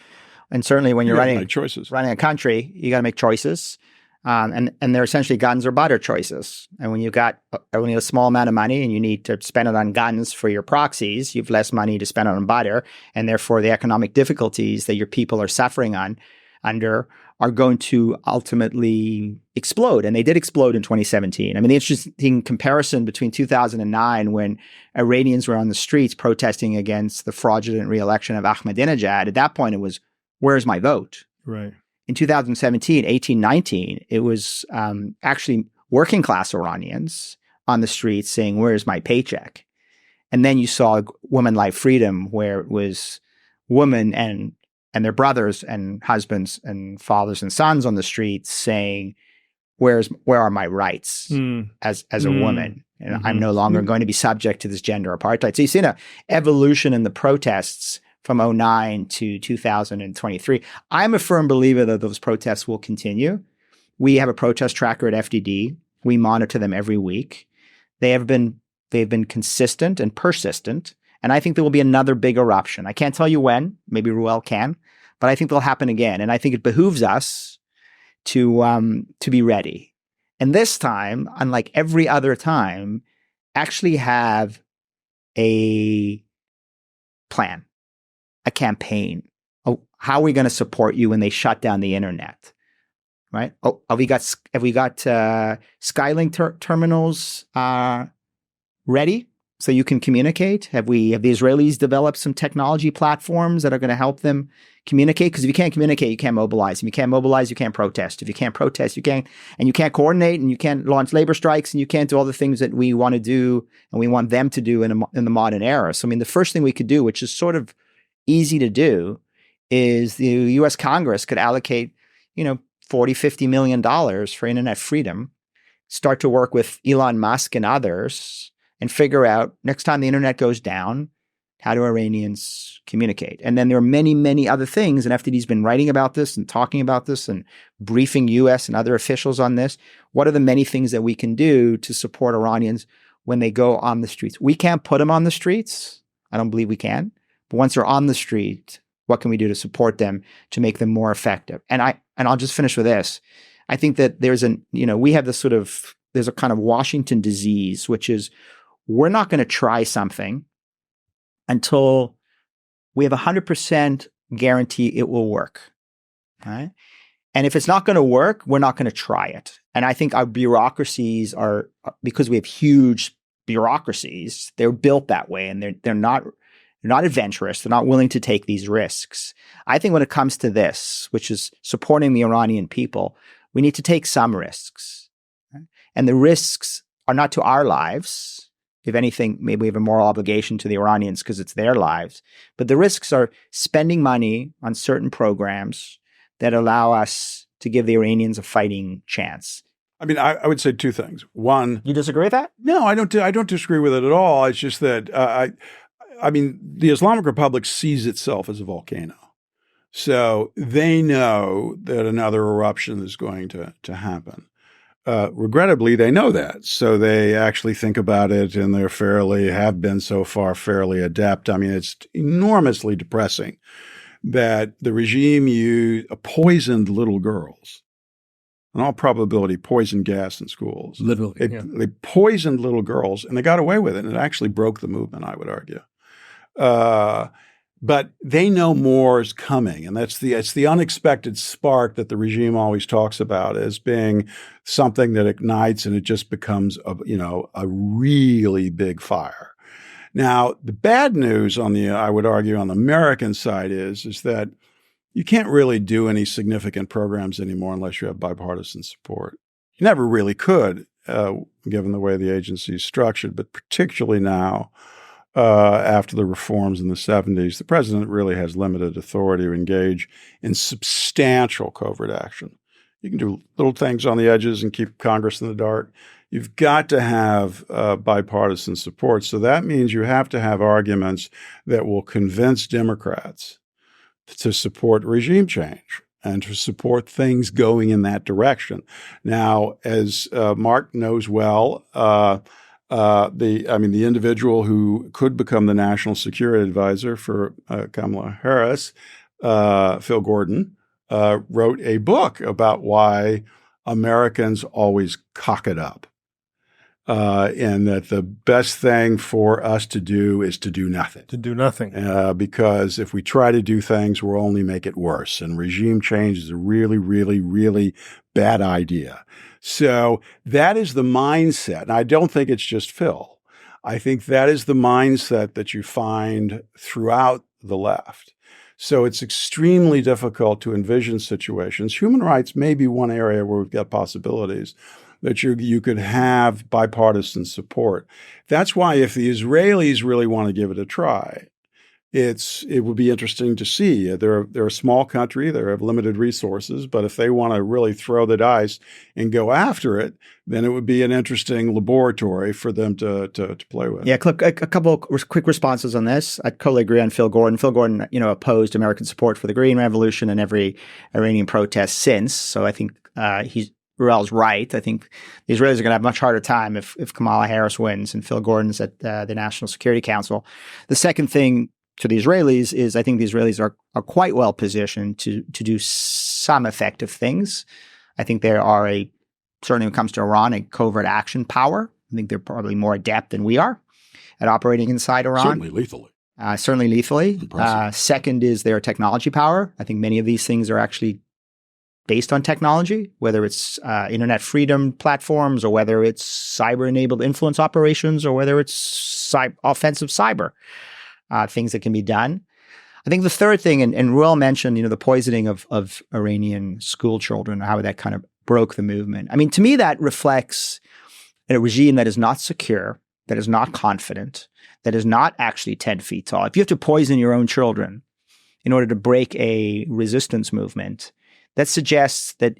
and certainly when you're running a country, you got to make choices. And they're essentially guns or butter choices. And when you have a small amount of money and you need to spend it on guns for your proxies, you have less money to spend on butter, and therefore the economic difficulties that your people are suffering under are going to ultimately explode. And they did explode in 2017. I mean, the interesting comparison between 2009, when Iranians were on the streets protesting against the fraudulent re-election of Ahmadinejad, at that point it was, where's my vote? Right. In 2017, 18, 19, it was actually working class Iranians on the streets saying, where's my paycheck? And then you saw Women Life Freedom, where it was women and their brothers and husbands and fathers and sons on the streets saying, where are my rights as a woman? And I'm no longer going to be subject to this gender apartheid. So you've seen an evolution in the protests from 2009 to 2023. I'm a firm believer that those protests will continue. We have a protest tracker at FDD. We monitor them every week. They've been consistent and persistent. And I think there will be another big eruption. I can't tell you when, maybe Reuel can, but I think they'll happen again. And I think it behooves us to be ready. And this time, unlike every other time, actually have a plan, a campaign. Oh, how are we going to support you when they shut down the internet? Right? Oh, have we got Skylink terminals ready so you can communicate? Have the Israelis developed some technology platforms that are going to help them communicate? Because if you can't communicate, you can't mobilize. If you can't mobilize, you can't protest. If you can't protest, you can't coordinate, and you can't launch labor strikes, and you can't do all the things that we want to do and we want them to do in the modern era. So, I mean, the first thing we could do, which is sort of easy to do, is the U.S. Congress could allocate, $40-50 million for internet freedom, start to work with Elon Musk and others, and figure out next time the internet goes down, how do Iranians communicate? And then there are many, many other things, and FDD's been writing about this and talking about this and briefing U.S. and other officials on this. What are the many things that we can do to support Iranians when they go on the streets? We can't put them on the streets. I don't believe we can. But once they're on the street, what can we do to support them to make them more effective? And I'll just finish with this. I think that there's a kind of Washington disease, which is we're not going to try something until we have 100% guarantee it will work. Right? And if it's not going to work, we're not going to try it. And I think our bureaucracies are, because we have huge bureaucracies, they're built that way, and they're not adventurous. They're not willing to take these risks. I think when it comes to this, which is supporting the Iranian people, we need to take some risks. Right? And the risks are not to our lives. If anything, maybe we have a moral obligation to the Iranians because it's their lives. But the risks are spending money on certain programs that allow us to give the Iranians a fighting chance. I mean, I would say two things. One, you disagree with that? No, I don't disagree with it at all. It's just that I mean, the Islamic Republic sees itself as a volcano. So they know that another eruption is going to happen. Regrettably, they know that. So they actually think about it, and have been so far fairly adept. I mean, it's enormously depressing that the regime poisoned little girls. In all probability, poison gas in schools. Literally. They poisoned little girls, and they got away with it. And it actually broke the movement, I would argue. But they know more is coming, and it's the unexpected spark that the regime always talks about as being something that ignites, and it just becomes a really big fire. Now, the bad news I would argue on the American side is that you can't really do any significant programs anymore unless you have bipartisan support. You never really could, given the way the agency is structured, but particularly now. After the reforms in the 70s, the president really has limited authority to engage in substantial covert action. You can do little things on the edges and keep Congress in the dark. You've got to have bipartisan support. So that means you have to have arguments that will convince Democrats to support regime change and to support things going in that direction. Now, as Mark knows well, the individual who could become the national security advisor for Kamala Harris, Phil Gordon, wrote a book about why Americans always cock it up, and that the best thing for us to do is to do nothing. To do nothing. Because if we try to do things, we'll only make it worse. And regime change is a really, really, really bad idea. So that is the mindset. And I don't think it's just Phil. I think that is the mindset that you find throughout the left. So it's extremely difficult to envision situations. Human rights may be one area where we've got possibilities that you could have bipartisan support. That's why if the Israelis really want to give it a try, it would be interesting to see. They're a small country. They have limited resources, but if they want to really throw the dice and go after it, then it would be an interesting laboratory for them to play with. Yeah, a couple of quick responses on this. I totally agree on Phil Gordon. Phil Gordon, opposed American support for the Green Revolution and every Iranian protest since. So I think Reuel's right. I think the Israelis are going to have a much harder time if Kamala Harris wins and Phil Gordon's at the National Security Council. The second thing to the Israelis is I think the Israelis are quite well positioned to do some effective things. I think they are certainly when it comes to Iran, a covert action power. I think they're probably more adept than we are at operating inside Iran. Certainly lethally. Certainly lethally. Second is their technology power. I think many of these things are actually based on technology, whether it's internet freedom platforms or whether it's cyber-enabled influence operations or whether it's offensive cyber. Things that can be done. I think the third thing, and Reuel mentioned, the poisoning of Iranian school children, how that kind of broke the movement. I mean, to me, that reflects a regime that is not secure, that is not confident, that is not actually 10 feet tall. If you have to poison your own children in order to break a resistance movement, that suggests that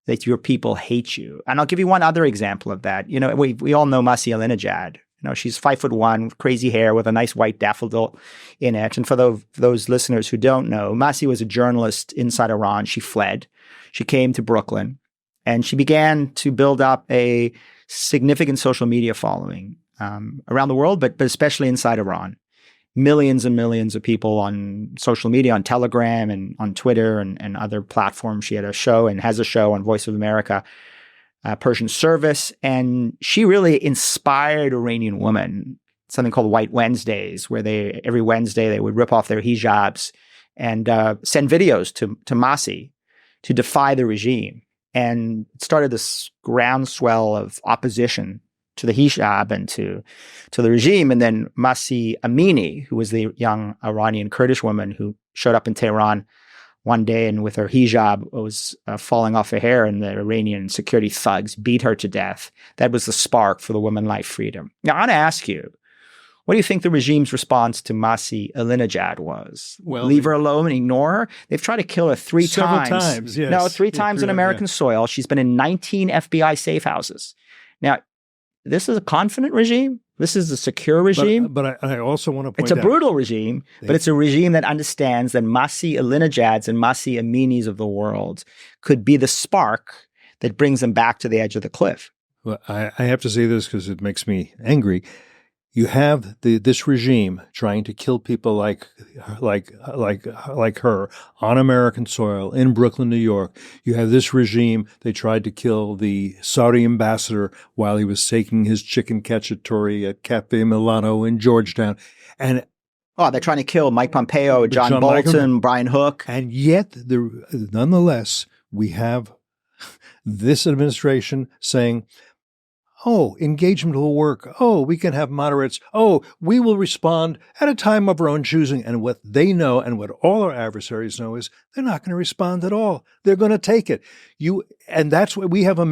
that your people hate you. And I'll give you one other example of that. We all know Masih Alinejad. She's 5'1", with crazy hair, with a nice white daffodil in it. And for those listeners who don't know, Masih was a journalist inside Iran. She fled. She came to Brooklyn, and she began to build up a significant social media following around the world, but especially inside Iran. Millions and millions of people on social media, on Telegram and on Twitter and other platforms. She had a show and has a show on Voice of America, Persian Service, and she really inspired Iranian women, something called White Wednesdays, where every Wednesday they would rip off their hijabs and send videos to Masih to defy the regime. And it started this groundswell of opposition to the hijab and to the regime. And then Masih Amini, who was the young Iranian Kurdish woman who showed up in Tehran one day and with her hijab was falling off her hair, and the Iranian security thugs beat her to death. That was the spark for the women life freedom. Now, I want to ask you, what do you think the regime's response to Masih Alinejad was? Well, leave her alone and ignore her? They've tried to kill her three times. Several times, yes. No, three times in American soil. She's been in 19 FBI safe houses. Now, this is a confident regime. This is a secure regime. But I also want to point out, it's a brutal regime, but it's a regime that understands that Masih Alinejads and Masih Aminis of the world could be the spark that brings them back to the edge of the cliff. Well, I have to say this because it makes me angry. You have this regime trying to kill people like her on American soil in Brooklyn, New York. You have this regime. They tried to kill the Saudi ambassador while he was taking his chicken cacciatore at Cafe Milano in Georgetown. And Oh, they're trying to kill Mike Pompeo, John Bolton, Brian Hook. And yet, nonetheless, we have this administration saying, oh, engagement will work. Oh, we can have moderates. Oh, we will respond at a time of our own choosing. And what they know and what all our adversaries know is they're not going to respond at all. They're going to take it. And that's what we have an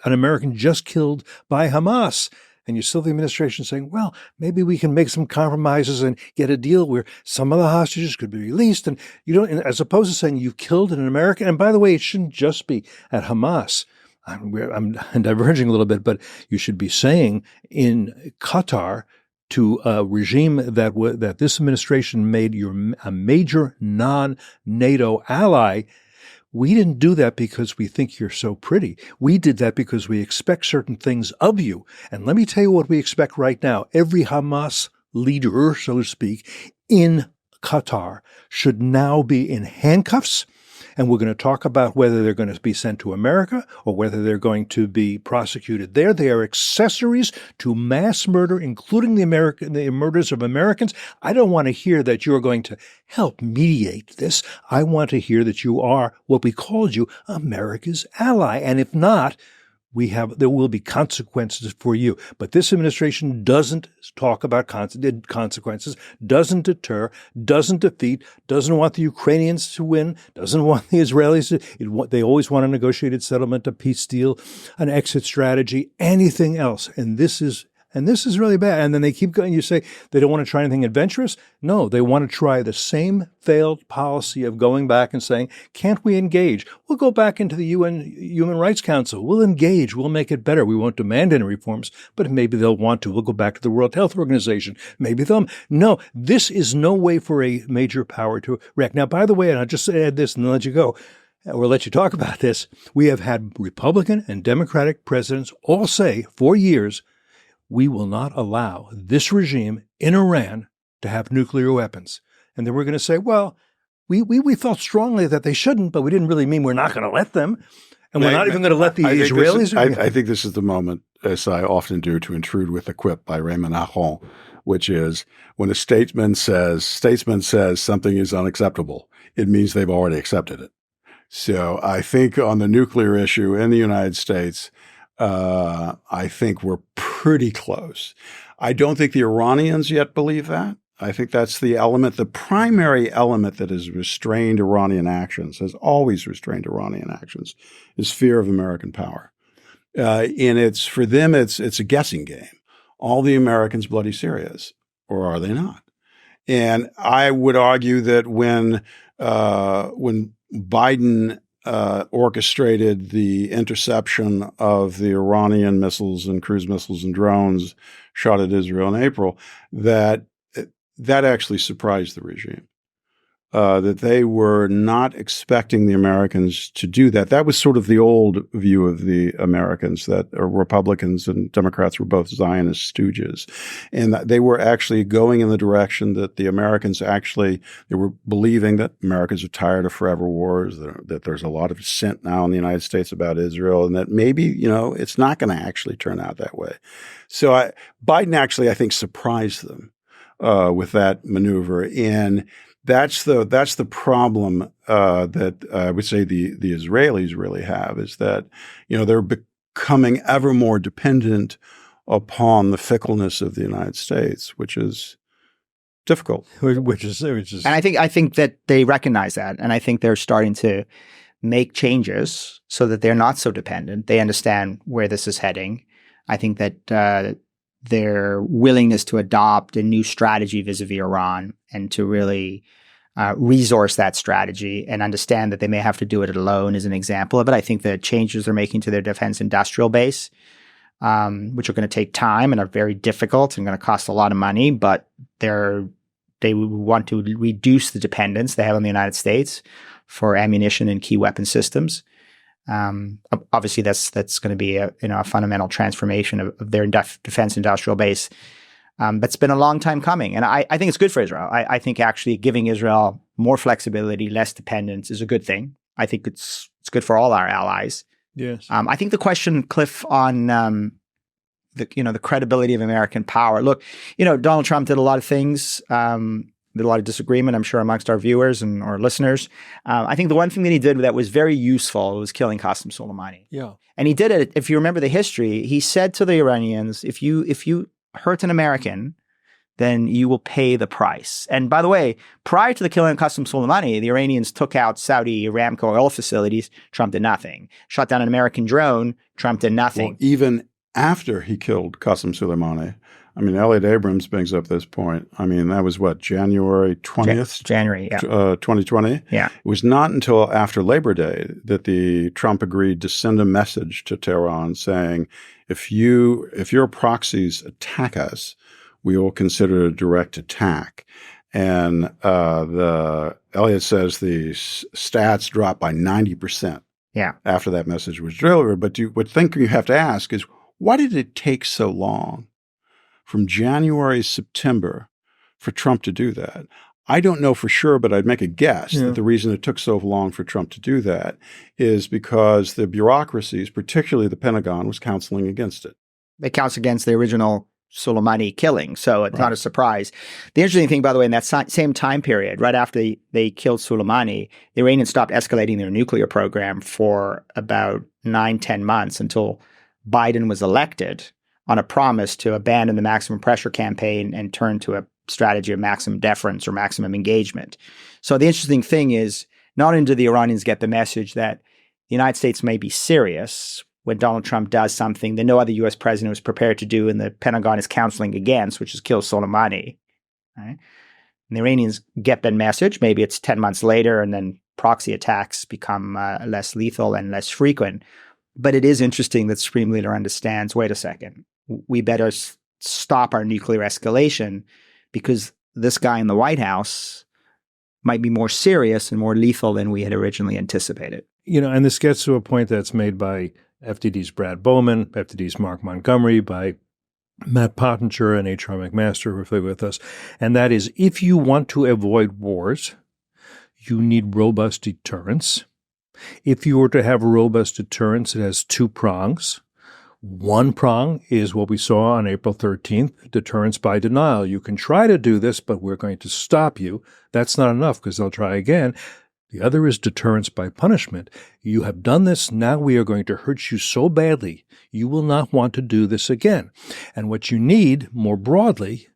American just killed by Hamas. And you still have the administration saying, well, maybe we can make some compromises and get a deal where some of the hostages could be released. And as opposed to saying you killed an American. And by the way, it shouldn't just be at Hamas. I'm diverging a little bit, but you should be saying in Qatar to a regime that this administration made a major non-NATO ally. We didn't do that because we think you're so pretty. We did that because we expect certain things of you. And let me tell you what we expect right now. Every Hamas leader, so to speak, in Qatar should now be in handcuffs. And we're going to talk about whether they're going to be sent to America or whether they're going to be prosecuted there. They are accessories to mass murder, including the murders of Americans. I don't want to hear that you're going to help mediate this. I want to hear that you are what we called you, America's ally. And if not, there will be consequences for you. But this administration doesn't talk about consequences, doesn't deter, doesn't defeat, doesn't want the Ukrainians to win, doesn't want the Israelis to. They always want a negotiated settlement, a peace deal, an exit strategy, anything else. And this is really bad. And then they keep going. You say they don't want to try anything adventurous. No, they want to try the same failed policy of going back and saying, can't we engage? We'll go back into the UN Human Rights Council. We'll engage. We'll make it better. We won't demand any reforms, but maybe they'll want to. We'll go back to the World Health Organization. Maybe they'll. No, this is no way for a major power to react. Now, by the way, and I'll just add this and then let you go. We'll let you talk about this. We have had Republican and Democratic presidents all say for years, we will not allow this regime in Iran to have nuclear weapons. And then we're going to say, well, we felt strongly that they shouldn't, but we didn't really mean we're not going to let them. And we're not even going to let the Israelis. I think this is the moment, as I often do, to intrude with a quip by Raymond Aron, which is when a statesman says something is unacceptable, it means they've already accepted it. So I think on the nuclear issue in the United States, I think we're pretty close. I don't think the Iranians yet believe that. I think that's the primary element that has restrained Iranian actions, has always restrained Iranian actions, is fear of American power. And for them, it's a guessing game. All the Americans bloody Syrians, or are they not? And I would argue that when Biden orchestrated the interception of the Iranian missiles and cruise missiles and drones shot at Israel in April, that actually surprised the regime. That they were not expecting the Americans to do that. That was sort of the old view of the Americans, that Republicans and Democrats were both Zionist stooges. And they were actually going in the direction that the Americans they were believing that Americans are tired of forever wars, that there's a lot of dissent now in the United States about Israel, and that maybe, it's not going to actually turn out that way. So Biden actually, I think, surprised them with that maneuver. And that's the problem that I would say the Israelis really have, is that they're becoming ever more dependent upon the fickleness of the United States, which is difficult. Which is, and I think that they recognize that, and I think they're starting to make changes so that they're not so dependent. They understand where this is heading. I think that their willingness to adopt a new strategy vis-a-vis Iran and to really resource that strategy and understand that they may have to do it alone is an example of it. I think the changes they're making to their defense industrial base, which are going to take time and are very difficult and going to cost a lot of money, but they want to reduce the dependence they have on the United States for ammunition and key weapon systems. Obviously, that's going to be a fundamental transformation of their defense industrial base. That's been a long time coming, and I think it's good for Israel. I think actually giving Israel more flexibility, less dependence, is a good thing. I think it's good for all our allies. Yes. I think the question, Cliff, on the credibility of American power. Look, Donald Trump did a lot of things. Did a lot of disagreement, I'm sure, amongst our viewers and our listeners. I think the one thing that he did that was very useful was killing Qasem Soleimani. Yeah. And he did it, if you remember the history, he said to the Iranians, if you hurt an American, then you will pay the price. And by the way, prior to the killing of Qasem Soleimani, the Iranians took out Saudi Aramco oil facilities. Trump did nothing. Shot down an American drone. Trump did nothing. Well, even after he killed Qasem Soleimani, I mean, Elliot Abrams brings up this point. I mean, that was what, January 20th? January, yeah. 2020? Yeah. It was not until after Labor Day that Trump agreed to send a message to Tehran saying, if your proxies attack us, we will consider it a direct attack. And Elliot says the stats dropped by 90%. Yeah. After that message was delivered. But you have to ask is, why did it take so long from January, September for Trump to do that? I don't know for sure, but I'd make a guess that the reason it took so long for Trump to do that is because the bureaucracies, particularly the Pentagon, was counseling against it. They counsel against the original Soleimani killing, so it's not a surprise. The interesting thing, by the way, in that same time period, right after they killed Soleimani, the Iranians stopped escalating their nuclear program for about 9-10 months until Biden was elected on a promise to abandon the maximum pressure campaign and turn to a strategy of maximum deference or maximum engagement. So the interesting thing is, not only do the Iranians get the message that the United States may be serious when Donald Trump does something that no other U.S. president was prepared to do and the Pentagon is counseling against, which is kill Soleimani. Right? And the Iranians get that message. Maybe it's 10 months later and then proxy attacks become less lethal and less frequent. But it is interesting that the Supreme Leader understands, wait a second, we better stop our nuclear escalation because this guy in the White House might be more serious and more lethal than we had originally anticipated. And this gets to a point that's made by FDD's Brad Bowman, FDD's Mark Montgomery, by Matt Pottinger and H.R. McMaster, who are with us. And that is, if you want to avoid wars, you need robust deterrence. If you were to have a robust deterrence, it has two prongs. One prong is what we saw on April 13th, deterrence by denial. You can try to do this, but we're going to stop you. That's not enough because they'll try again. The other is deterrence by punishment. You have done this, now we are going to hurt you so badly, you will not want to do this again. And what you need more broadly,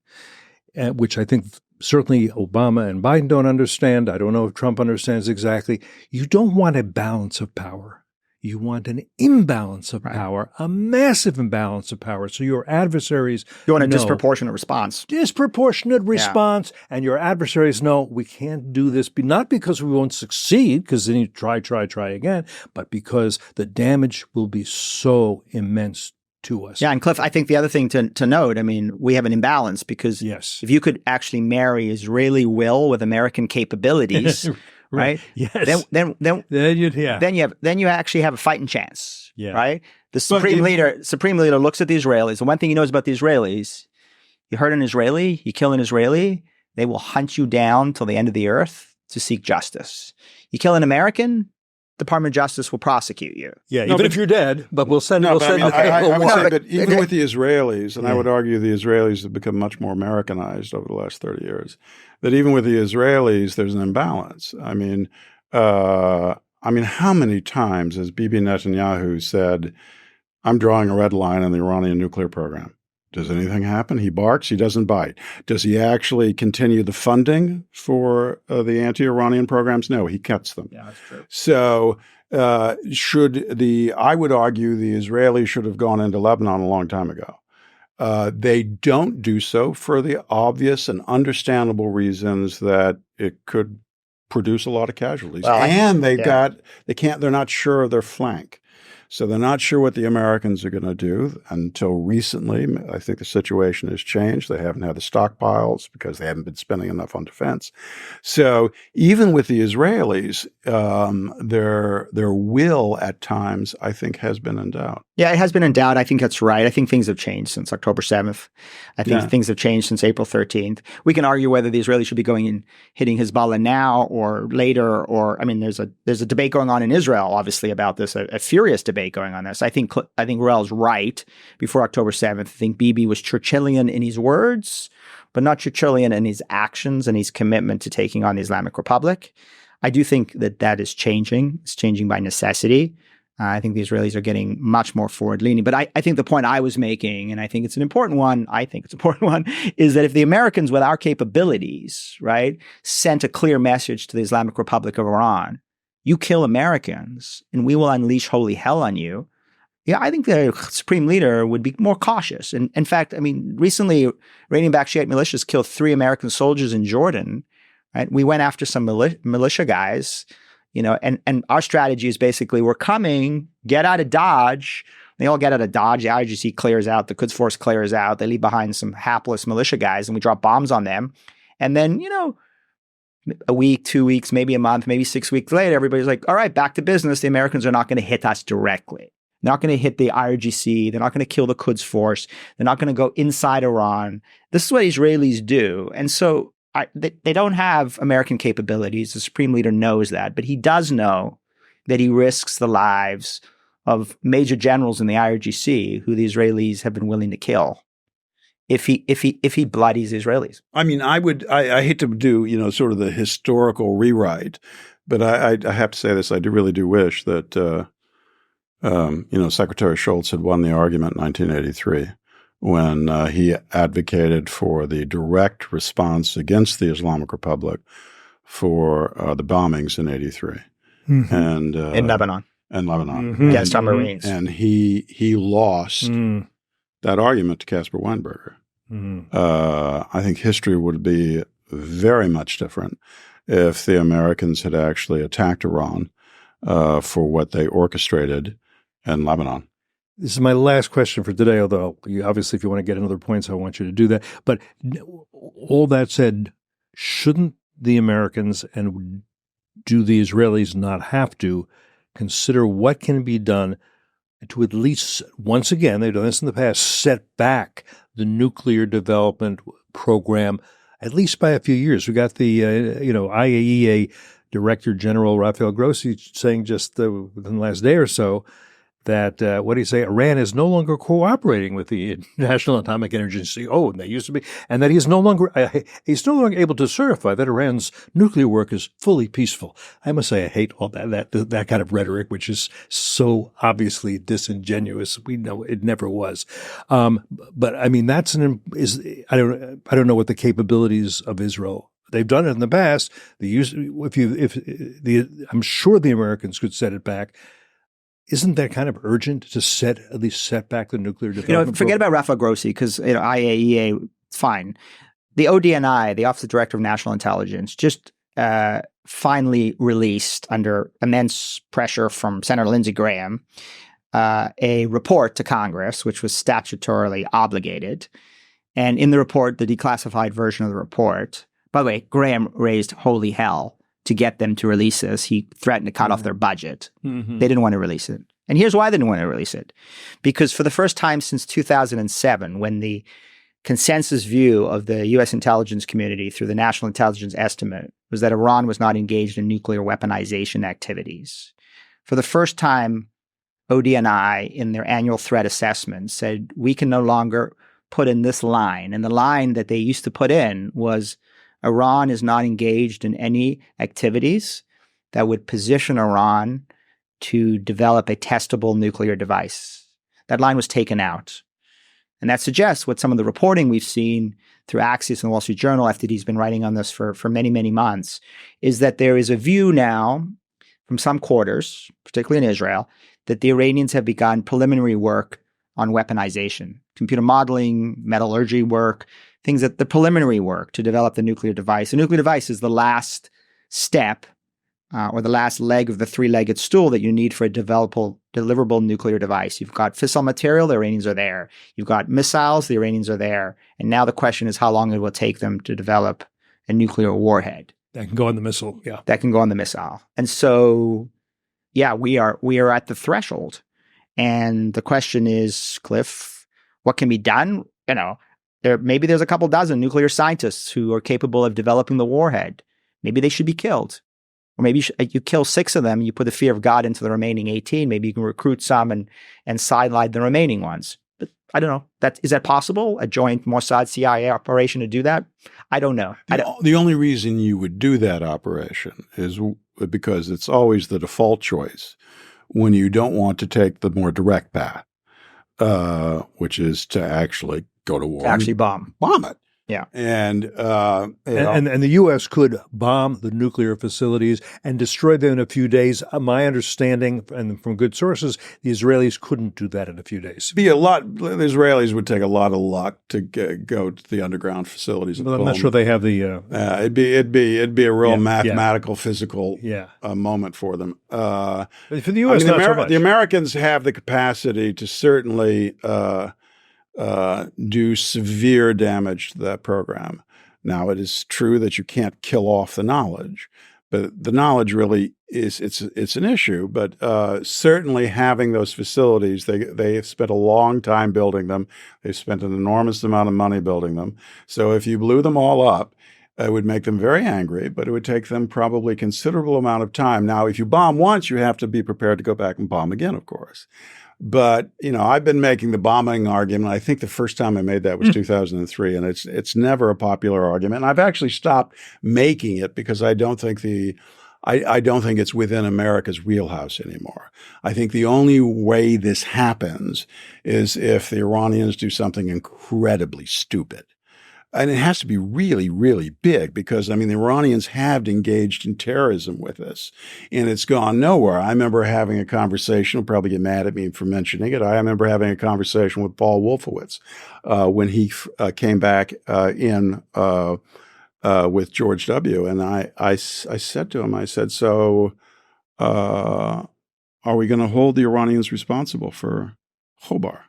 which I think certainly Obama and Biden don't understand, I don't know if Trump understands exactly, you don't want a balance of power. You want an imbalance of power, a massive imbalance of power. So your adversaries You want a disproportionate response. Disproportionate response. And your adversaries know we can't do this, not because we won't succeed, because then you try again, but because the damage will be so immense to us. Yeah, and Cliff, I think the other thing to note, I mean, we have an imbalance because if you could actually marry Israeli will with American capabilities, right? Yes. Then you actually have a fighting chance. Yeah. Right. The supreme leader looks at the Israelis. The one thing he knows about the Israelis, you hurt an Israeli, you kill an Israeli, they will hunt you down till the end of the earth to seek justice. You kill an American, Department of Justice will prosecute you. Yeah, even if you're dead, but we'll send. I would say, but but even with the Israelis, and I would argue the Israelis have become much more Americanized over the last 30 years. That even with the Israelis, there's an imbalance. I mean, how many times has Bibi Netanyahu said, "I'm drawing a red line on the Iranian nuclear program"? Does anything happen? He barks, he doesn't bite. Does he actually continue the funding for the anti-Iranian programs? No, he cuts them. Yeah, that's true. So I would argue the Israelis should have gone into Lebanon a long time ago. They don't do so for the obvious and understandable reasons that it could produce a lot of casualties. Well, and they're not sure of their flank. So they're not sure what the Americans are going to do until recently. I think the situation has changed. They haven't had the stockpiles because they haven't been spending enough on defense. So even with the Israelis, their will at times, I think, has been in doubt. Yeah, it has been in doubt. I think that's right. I think things have changed since October 7th. I think things have changed since April 13th. We can argue whether the Israelis should be going and hitting Hezbollah now or later, or, I mean, there's a debate going on in Israel, obviously, about this, a furious debate going on this. I think Reuel's right. Before October 7th, I think Bibi was Churchillian in his words, but not Churchillian in his actions and his commitment to taking on the Islamic Republic. I do think that is changing. It's changing by necessity. I think the Israelis are getting much more forward-leaning. But I think the point I was making, and I think it's an important one, is that if the Americans with our capabilities, right, sent a clear message to the Islamic Republic of Iran, you kill Americans and we will unleash holy hell on you, yeah, I think the supreme leader would be more cautious. And in fact, I mean, recently, Iranian-backed Shiite militias killed 3 American soldiers in Jordan, right? We went after some militia guys. And our strategy is basically, we're coming, get out of Dodge. They all get out of Dodge. The IRGC clears out. The Quds Force clears out. They leave behind some hapless militia guys, and we drop bombs on them. And then, a week, 2 weeks, maybe a month, maybe 6 weeks later, everybody's like, all right, back to business. The Americans are not going to hit us directly. They're not going to hit the IRGC. They're not going to kill the Quds Force. They're not going to go inside Iran. This is what Israelis do. And so they don't have American capabilities. The supreme leader knows that, but he does know that he risks the lives of major generals in the IRGC who the Israelis have been willing to kill if he bloodies Israelis. I mean, I hate to do, sort of the historical rewrite, but I have to say this. I really do wish that, Secretary Shultz had won the argument in 1983. When he advocated for the direct response against the Islamic Republic for the bombings in '83, and in Lebanon, against our Marines, and he lost that argument to Caspar Weinberger. I think history would be very much different if the Americans had actually attacked Iran for what they orchestrated in Lebanon. This is my last question for today, although obviously if you want to get into other points, I want you to do that. But all that said, shouldn't the Americans and do the Israelis not have to consider what can be done to at least, once again, they've done this in the past, set back the nuclear development program, at least by a few years? We got the, IAEA Director General Rafael Grossi saying just within the last day or so, that, Iran is no longer cooperating with the National Atomic Energy Agency. Oh, and they used to be. And that he's no longer able to certify that Iran's nuclear work is fully peaceful. I must say I hate all that kind of rhetoric, which is so obviously disingenuous. We know it never was. But I mean, I don't know what the capabilities of Israel. They've done it in the past. I'm sure the Americans could set it back. Isn't that kind of urgent to at least set back the nuclear development? Forget about Rafael Grossi, because IAEA, fine. The ODNI, the Office of Director of National Intelligence, just finally released, under immense pressure from Senator Lindsey Graham, a report to Congress, which was statutorily obligated. And in the report, the declassified version of the report, by the way, Graham raised holy hell to get them to release this. He threatened to cut off their budget. They didn't want to release it. And here's why they didn't want to release it. Because for the first time since 2007, when the consensus view of the U.S. intelligence community through the National Intelligence Estimate was that Iran was not engaged in nuclear weaponization activities. For the first time, ODNI, in their annual threat assessment, said we can no longer put in this line. And the line that they used to put in was, Iran is not engaged in any activities that would position Iran to develop a testable nuclear device. That line was taken out. And that suggests what some of the reporting we've seen through Axios and the Wall Street Journal, FTD's been writing on this for many, many months, is that there is a view now from some quarters, particularly in Israel, that the Iranians have begun preliminary work on weaponization, computer modeling, metallurgy work, things that the preliminary work to develop the nuclear device. A nuclear device is the last step or the last leg of the 3-legged stool that you need for a deliverable nuclear device. You've got fissile material, the Iranians are there. You've got missiles, the Iranians are there. And now the question is how long it will take them to develop a nuclear warhead. That can go on the missile, yeah. That can go on the missile. And so, yeah, we are at the threshold. And the question is, Cliff, what can be done? Maybe there's a couple dozen nuclear scientists who are capable of developing the warhead. Maybe they should be killed. Or maybe you kill 6 of them, you put the fear of God into the remaining 18. Maybe you can recruit some and sideline the remaining ones. But I don't know. Is that possible? A joint Mossad-CIA operation to do that? I don't know. The only reason you would do that operation is because it's always the default choice when you don't want to take the more direct path, which is to actually go to war. To actually bomb it. Yeah. And the U.S. could bomb the nuclear facilities and destroy them in a few days. My understanding, and from good sources, the Israelis couldn't do that in a few days. The Israelis would take a lot of luck to go to the underground facilities. Well, I'm not sure they have the. It'd be a real mathematical, physical moment for them. But for the U.S., not so much. The Americans have the capacity to certainly do severe damage to that program. Now, it is true that you can't kill off the knowledge, but the knowledge really it's an issue. But certainly having those facilities, they have spent a long time building them. They've spent an enormous amount of money building them. So if you blew them all up, it would make them very angry, but it would take them probably a considerable amount of time. Now, if you bomb once, you have to be prepared to go back and bomb again, of course. But, I've been making the bombing argument. I think the first time I made that was 2003, and it's never a popular argument. And I've actually stopped making it because I don't think it's within America's wheelhouse anymore. I think the only way this happens is if the Iranians do something incredibly stupid. And it has to be really, really big because, the Iranians have engaged in terrorism with this, and it's gone nowhere. I remember having a conversation, he'll probably get mad at me for mentioning it. I remember having a conversation with Paul Wolfowitz when he came back with George W. And I said to him, so are we going to hold the Iranians responsible for Khobar?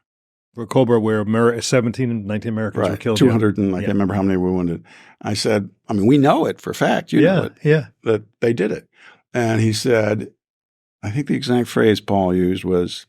For Covert, where 17 and 19 Americans were killed. 200 and I can't remember how many were wounded. I said, we know it for a fact. You know it, that they did it. And he said, I think the exact phrase Paul used was,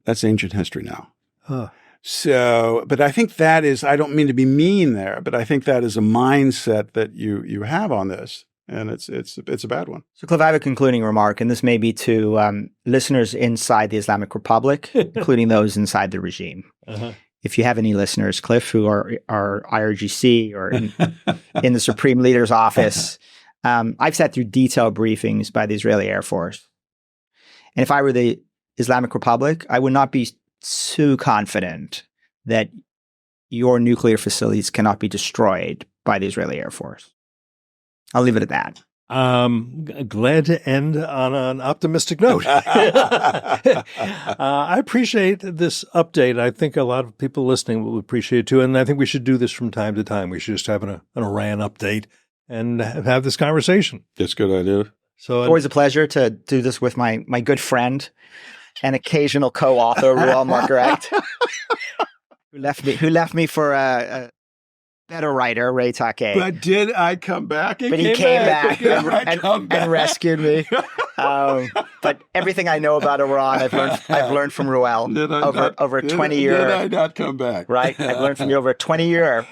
that's ancient history now. Huh. So, but I think that is, I don't mean to be mean there, but I think that is a mindset that you have on this. And it's a bad one. So, Cliff, I have a concluding remark, and this may be to listeners inside the Islamic Republic, including those inside the regime. Uh-huh. If you have any listeners, Cliff, who are IRGC or in the Supreme Leader's office, I've sat through detailed briefings by the Israeli Air Force. And if I were the Islamic Republic, I would not be too confident that your nuclear facilities cannot be destroyed by the Israeli Air Force. I'll leave it at that. Glad to end on an optimistic note. I appreciate this update. I think a lot of people listening will appreciate it too. And I think we should do this from time to time. We should just have an Iran update and have this conversation. That's a good idea. So it's always a pleasure to do this with my good friend and occasional co-author, Reuel Marc Gerecht, who left me for a better writer, Ray Takei. But did I come back? But he came back and rescued me. But everything I know about Iran, I've learned from Reuel over a 20-year. Did I not come back? Right, I've learned from you over a 20year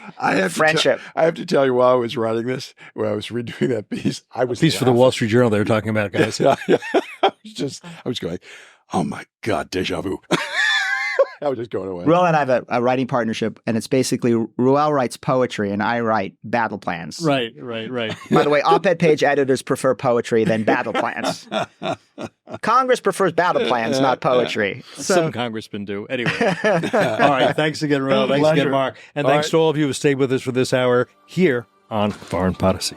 friendship. I have to tell you, while I was writing this, when I was redoing that piece, I was piece for the Wall Street Journal. They were talking about, guys. I was going, oh my God, deja vu. I was just going away. Reuel and I have a writing partnership, and it's basically Reuel writes poetry and I write battle plans. Right. By the way, op-ed page editors prefer poetry than battle plans. Congress prefers battle plans, not poetry. Some congressmen do. Anyway. All right. Thanks again, Reuel. Thanks again, Mark. And thanks to all of you who stayed with us for this hour here on Foreign Policy.